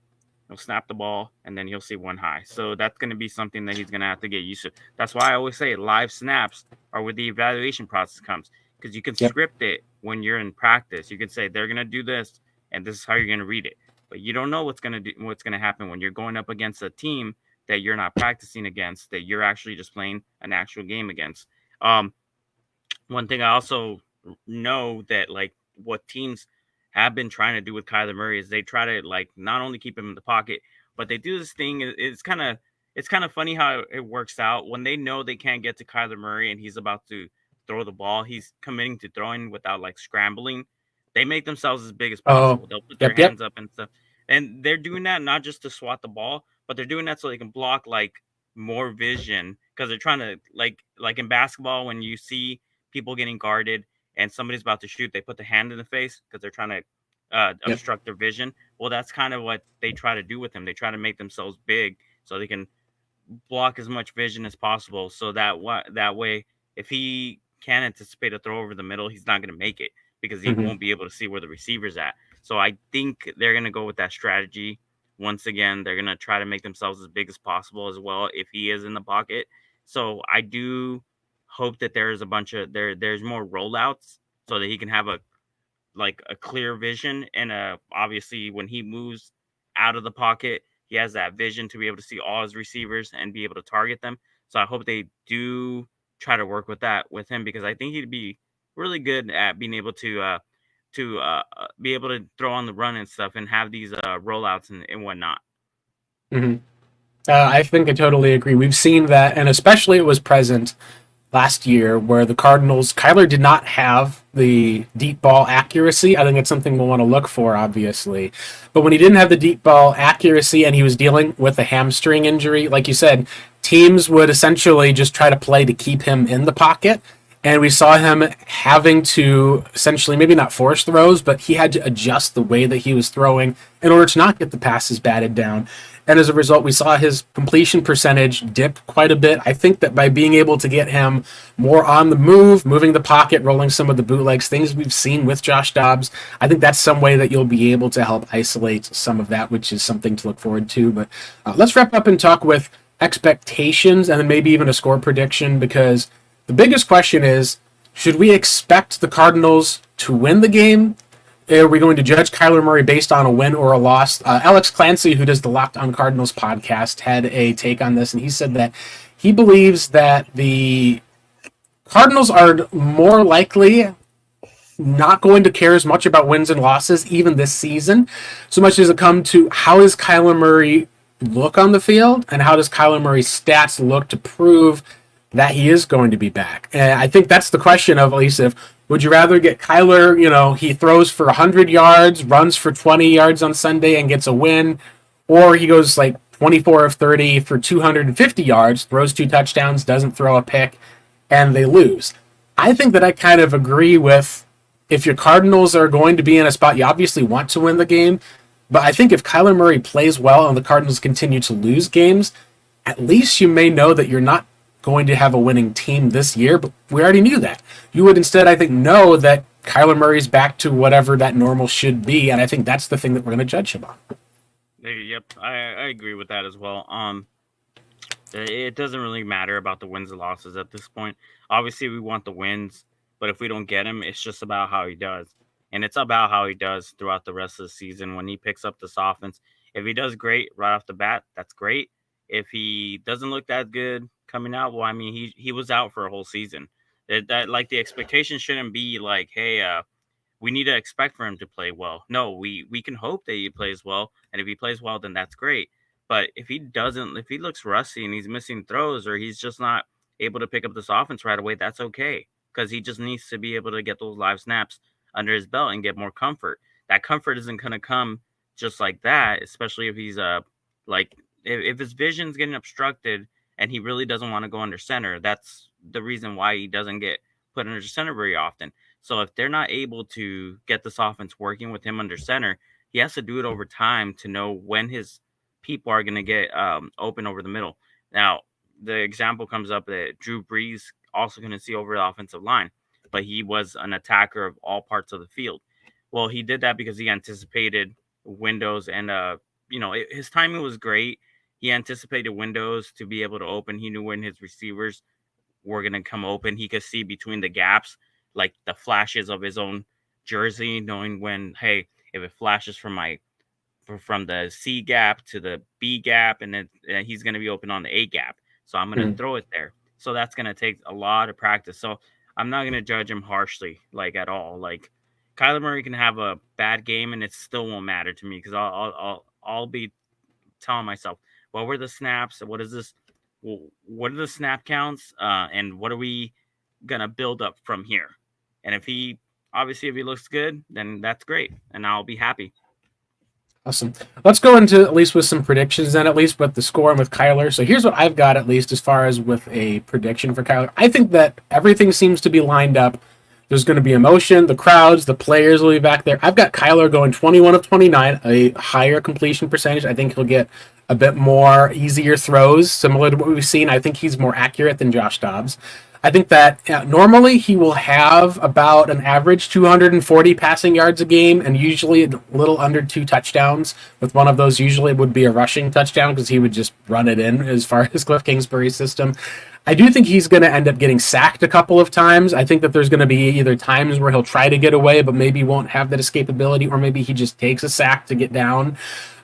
he'll snap the ball, and then he'll see one high. So that's going to be something that he's going to have to get used to. That's why I always say live snaps are where the evaluation process comes because you can script it when you're in practice. You can say they're going to do this, and this is how you're going to read it. But you don't know what's going to happen when you're going up against a team that you're not practicing against, that you're actually just playing an actual game against. One thing I also know that like what teams have been trying to do with Kyler Murray is they try to like not only keep him in the pocket, but they do this thing. It's kind of funny how it works out when they know they can't get to Kyler Murray and he's about to throw the ball. He's committing to throwing without like scrambling. They make themselves as big as possible. They'll put their hands up and stuff. And they're doing that not just to swat the ball, but they're doing that so they can block like more vision because they're trying to like in basketball when you see people getting guarded and somebody's about to shoot, they put the hand in the face because they're trying to obstruct their vision. Well, that's kind of what they try to do with him. They try to make themselves big so they can block as much vision as possible, so that way, if he can anticipate a throw over the middle, he's not going to make it because he Mhm. won't be able to see where the receiver's at. So I think they're going to go with that strategy. Once again, they're going to try to make themselves as big as possible as well if he is in the pocket. So I do hope that there's a bunch of there's more rollouts so that he can have a clear vision, and obviously when he moves out of the pocket, he has that vision to be able to see all his receivers and be able to target them. So I hope they do try to work with that with him, because I think he'd be really good at being able to be able to throw on the run and stuff and have these rollouts and whatnot. Mhm. I think I totally agree. We've seen that, and especially it was present last year where the Cardinals, Kyler did not have the deep ball accuracy. I think it's something we'll want to look for, obviously. But when he didn't have the deep ball accuracy and he was dealing with a hamstring injury, like you said, teams would essentially just try to play to keep him in the pocket. And we saw him having to essentially maybe not force throws, but he had to adjust the way that he was throwing in order to not get the passes batted down. And as a result, we saw his completion percentage dip quite a bit. I think that by being able to get him more on the move, moving the pocket, rolling some of the bootlegs, things we've seen with Josh Dobbs, I think that's some way that you'll be able to help isolate some of that, which is something to look forward to. But let's wrap up and talk with expectations and then maybe even a score prediction, because the biggest question is, should we expect the Cardinals to win the game? Are we going to judge Kyler Murray based on a win or a loss? Alex Clancy, who does the Locked on Cardinals podcast, had a take on this, and he said that he believes that the Cardinals are more likely not going to care as much about wins and losses even this season, so much as it come to how does Kyler Murray look on the field and how does Kyler Murray's stats look to prove that he is going to be back. And I think that's the question of, at least, if would you rather get Kyler, he throws for 100 yards, runs for 20 yards on Sunday and gets a win, or he goes like 24 of 30 for 250 yards, throws 2 touchdowns, doesn't throw a pick, and they lose. I think that I kind of agree with, if your Cardinals are going to be in a spot, you obviously want to win the game, but I think if Kyler Murray plays well and the Cardinals continue to lose games, at least you may know that you're not going to have a winning team this year, but we already knew that. You would instead, I think, know that Kyler Murray's back to whatever that normal should be, and I think that's the thing that we're going to judge him on. Yep, I agree with that as well. It doesn't really matter about the wins and losses at this point. Obviously, we want the wins, but if we don't get him, it's just about how he does. And it's about how he does throughout the rest of the season when he picks up this offense. If he does great right off the bat, that's great. If he doesn't look that good coming out, well, I mean, he was out for a whole season. That like the expectation shouldn't be like, hey, we need to expect for him to play well. No, we can hope that he plays well, and if he plays well, then that's great. But if he doesn't, if he looks rusty and he's missing throws, or he's just not able to pick up this offense right away, that's okay, because he just needs to be able to get those live snaps under his belt and get more comfort. That comfort isn't going to come just like that, especially if he's like if his vision's getting obstructed and he really doesn't want to go under center. That's the reason why he doesn't get put under center very often. So if they're not able to get this offense working with him under center, he has to do it over time to know when his people are going to get open over the middle. Now, the example comes up that Drew Brees also going to see over the offensive line, but he was an attacker of all parts of the field. Well, he did that because he anticipated windows, and his timing was great. He anticipated windows to be able to open. He knew when his receivers were going to come open. He could see between the gaps, like the flashes of his own jersey, knowing when, hey, if it flashes from the C gap to the B gap, and then he's going to be open on the A gap. So I'm going to throw it there. So that's going to take a lot of practice. So I'm not going to judge him harshly, like, at all. Like, Kyler Murray can have a bad game and it still won't matter to me, because I'll be telling myself, what were the snaps? What is this? What are the snap counts? And what are we going to build up from here? And if he looks good, then that's great. And I'll be happy. Awesome. Let's go into at least with some predictions then, at least with the score and with Kyler. So here's what I've got, at least as far as with a prediction for Kyler. I think that everything seems to be lined up. There's going to be emotion. The crowds, the players will be back there. I've got Kyler going 21 of 29, a higher completion percentage. I think he'll get a bit more easier throws, similar to what we've seen. I think he's more accurate than Josh Dobbs. I think that normally he will have about an average 240 passing yards a game and usually a little under 2 touchdowns. With one of those, usually would be a rushing touchdown because he would just run it in as far as Cliff Kingsbury's system. I do think he's going to end up getting sacked a couple of times. I think that there's going to be either times where he'll try to get away, but maybe won't have that escapability, or maybe he just takes a sack to get down.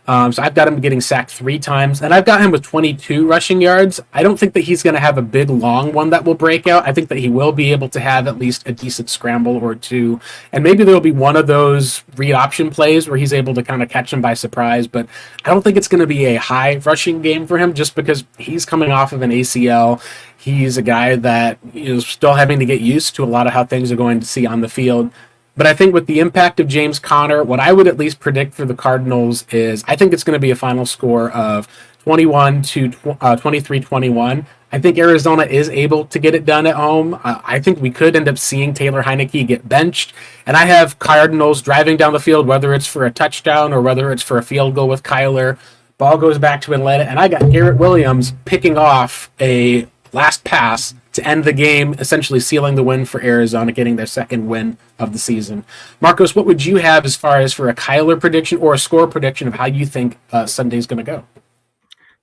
So I've got him getting sacked 3 times, and I've got him with 22 rushing yards. I don't think that he's going to have a big, long one that will break out. I think that he will be able to have at least a decent scramble or two, and maybe there'll be one of those read option plays where he's able to kind of catch him by surprise, but I don't think it's going to be a high rushing game for him just because he's coming off of an ACL. He's a guy that is still having to get used to a lot of how things are going to see on the field. But I think with the impact of James Conner, what I would at least predict for the Cardinals is I think it's going to be a final score of 21 to 23-21. I think Arizona is able to get it done at home. I think we could end up seeing Taylor Heineke get benched. And I have Cardinals driving down the field, whether it's for a touchdown or whether it's for a field goal with Kyler. Ball goes back to Atlanta, and I got Garrett Williams picking off a last pass to end the game, essentially sealing the win for Arizona, getting their second win of the season. Marcos, what would you have as far as for a Kyler prediction or a score prediction of how you think Sunday's going to go?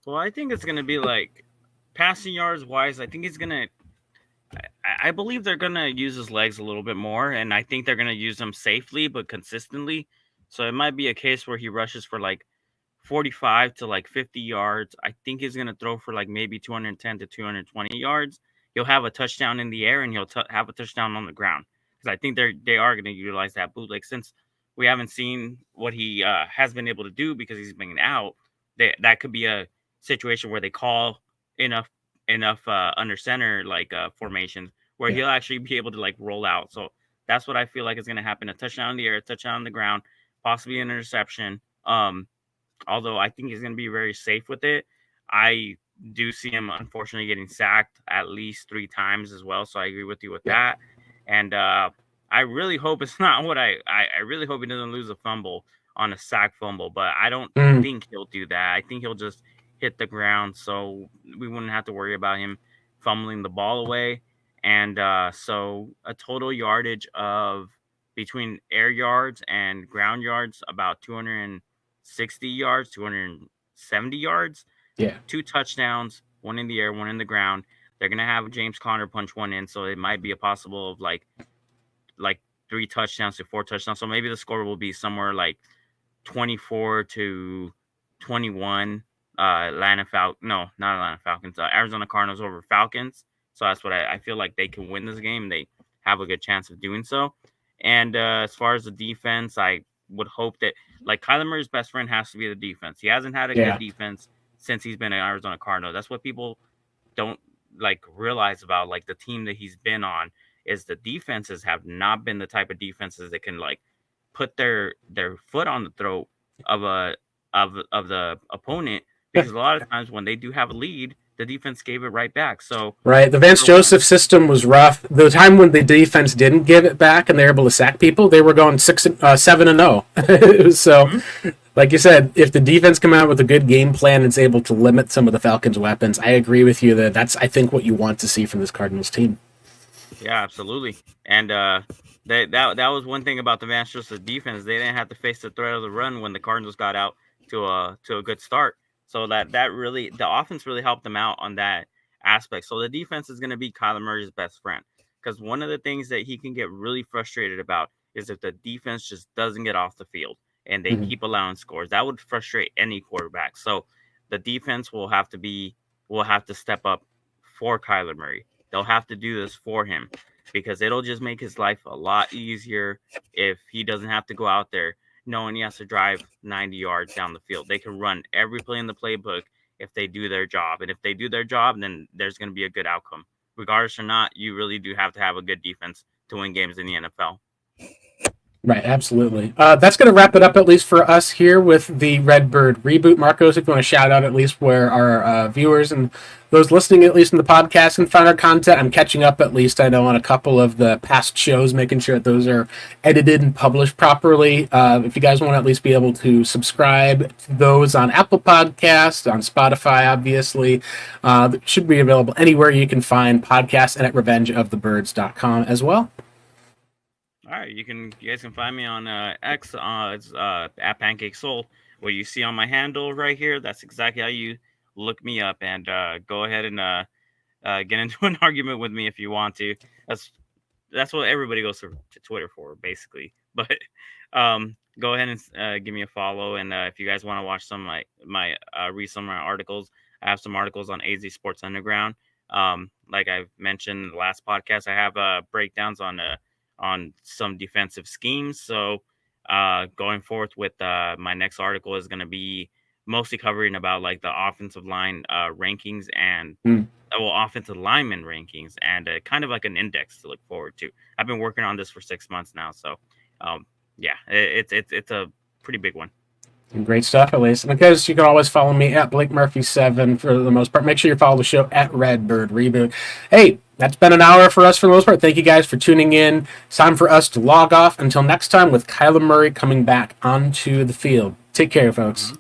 Well, I think it's going to be like passing yards wise. I think he's going to. I believe they're going to use his legs a little bit more, and I think they're going to use them safely but consistently. So it might be a case where he rushes for like 45 to like 50 yards. I think he's going to throw for like maybe 210 to 220 yards. He'll have a touchdown in the air and he'll have a touchdown on the ground, because I think they are going to utilize that bootleg, since we haven't seen what he has been able to do because he's been out. That could be a situation where they call enough under center like formations where he'll actually be able to like roll out. So that's what I feel like is going to happen: a touchdown in the air, a touchdown on the ground, possibly an interception. Although I think he's going to be very safe with it. I do see him unfortunately getting sacked at least 3 times as well. So I agree with you with that. And I really hope it's not what I really hope he doesn't lose a fumble on a sack fumble, but I don't think he'll do that. I think he'll just hit the ground, so we wouldn't have to worry about him fumbling the ball away. And so a total yardage of between air yards and ground yards, about 260 yards, 270 yards. Yeah. 2 touchdowns, 1 in the air, 1 in the ground. They're gonna have James Conner punch 1 in, so it might be a possible of like 3 touchdowns to 4 touchdowns. So maybe the score will be somewhere like 24 to 21. Atlanta Falcons. Arizona Cardinals over Falcons. So that's what I feel like they can win this game. They have a good chance of doing so. And as far as the defense, I would hope that like Kyler Murray's best friend has to be the defense. He hasn't had a good defense since he's been an Arizona Cardinal. That's what people don't like realize about like the team that he's been on, is the defenses have not been the type of defenses that can like put their foot on the throat of the opponent, because a lot of times when they do have a lead, the defense gave it right back. So right, the Vance Joseph system was rough. The time when the defense didn't give it back and they're able to sack people, they were going 7-0. So, like you said, if the defense come out with a good game plan and it's able to limit some of the Falcons' weapons, I agree with you that that's I think what you want to see from this Cardinals team. Yeah, absolutely. And that was one thing about the Vance Joseph defense. They didn't have to face the threat of the run when the Cardinals got out to a good start. So that really, the offense really helped them out on that aspect. So the defense is going to be Kyler Murray's best friend, because one of the things that he can get really frustrated about is if the defense just doesn't get off the field and they keep allowing scores. That would frustrate any quarterback. So the defense will have to step up for Kyler Murray. They'll have to do this for him, because it'll just make his life a lot easier if he doesn't have to go out there knowing he has to drive 90 yards down the field. They can run every play in the playbook if they do their job. And if they do their job, then there's going to be a good outcome. Regardless or not, you really do have to have a good defense to win games in the NFL. Right, absolutely. That's going to wrap it up, at least for us here with the Redbird reboot. Marcos, if you want to shout out at least where our viewers and those listening, at least in the podcast, can find our content. I'm catching up, at least I know, on a couple of the past shows, making sure that those are edited and published properly. If you guys want to at least be able to subscribe to those on Apple Podcasts, on Spotify, obviously, that should be available anywhere you can find podcasts, and at revengeofthebirds.com as well. All right, you guys can find me on X. It's at Pancake Soul. What you see on my handle right here, that's exactly how you look me up. And go ahead and get into an argument with me if you want to. That's what everybody goes to Twitter for, basically. But go ahead and give me a follow. And if you guys want to watch some of my read some of my articles, I have some articles on AZ Sports Underground. Like I've mentioned in the last podcast, I have breakdowns on some defensive schemes. So going forth with my next article is going to be mostly covering about like the offensive line rankings and offensive lineman rankings and kind of like an index to look forward to. I've been working on this for 6 months now. So yeah, it's a pretty big one. Great stuff, at least. And because you can always follow me at Blake Murphy7 for the most part. Make sure you follow the show at Redbird Reboot. Hey, that's been an hour for us for the most part. Thank you guys for tuning in. It's time for us to log off. Until next time, with Kyler Murray coming back onto the field. Take care, folks.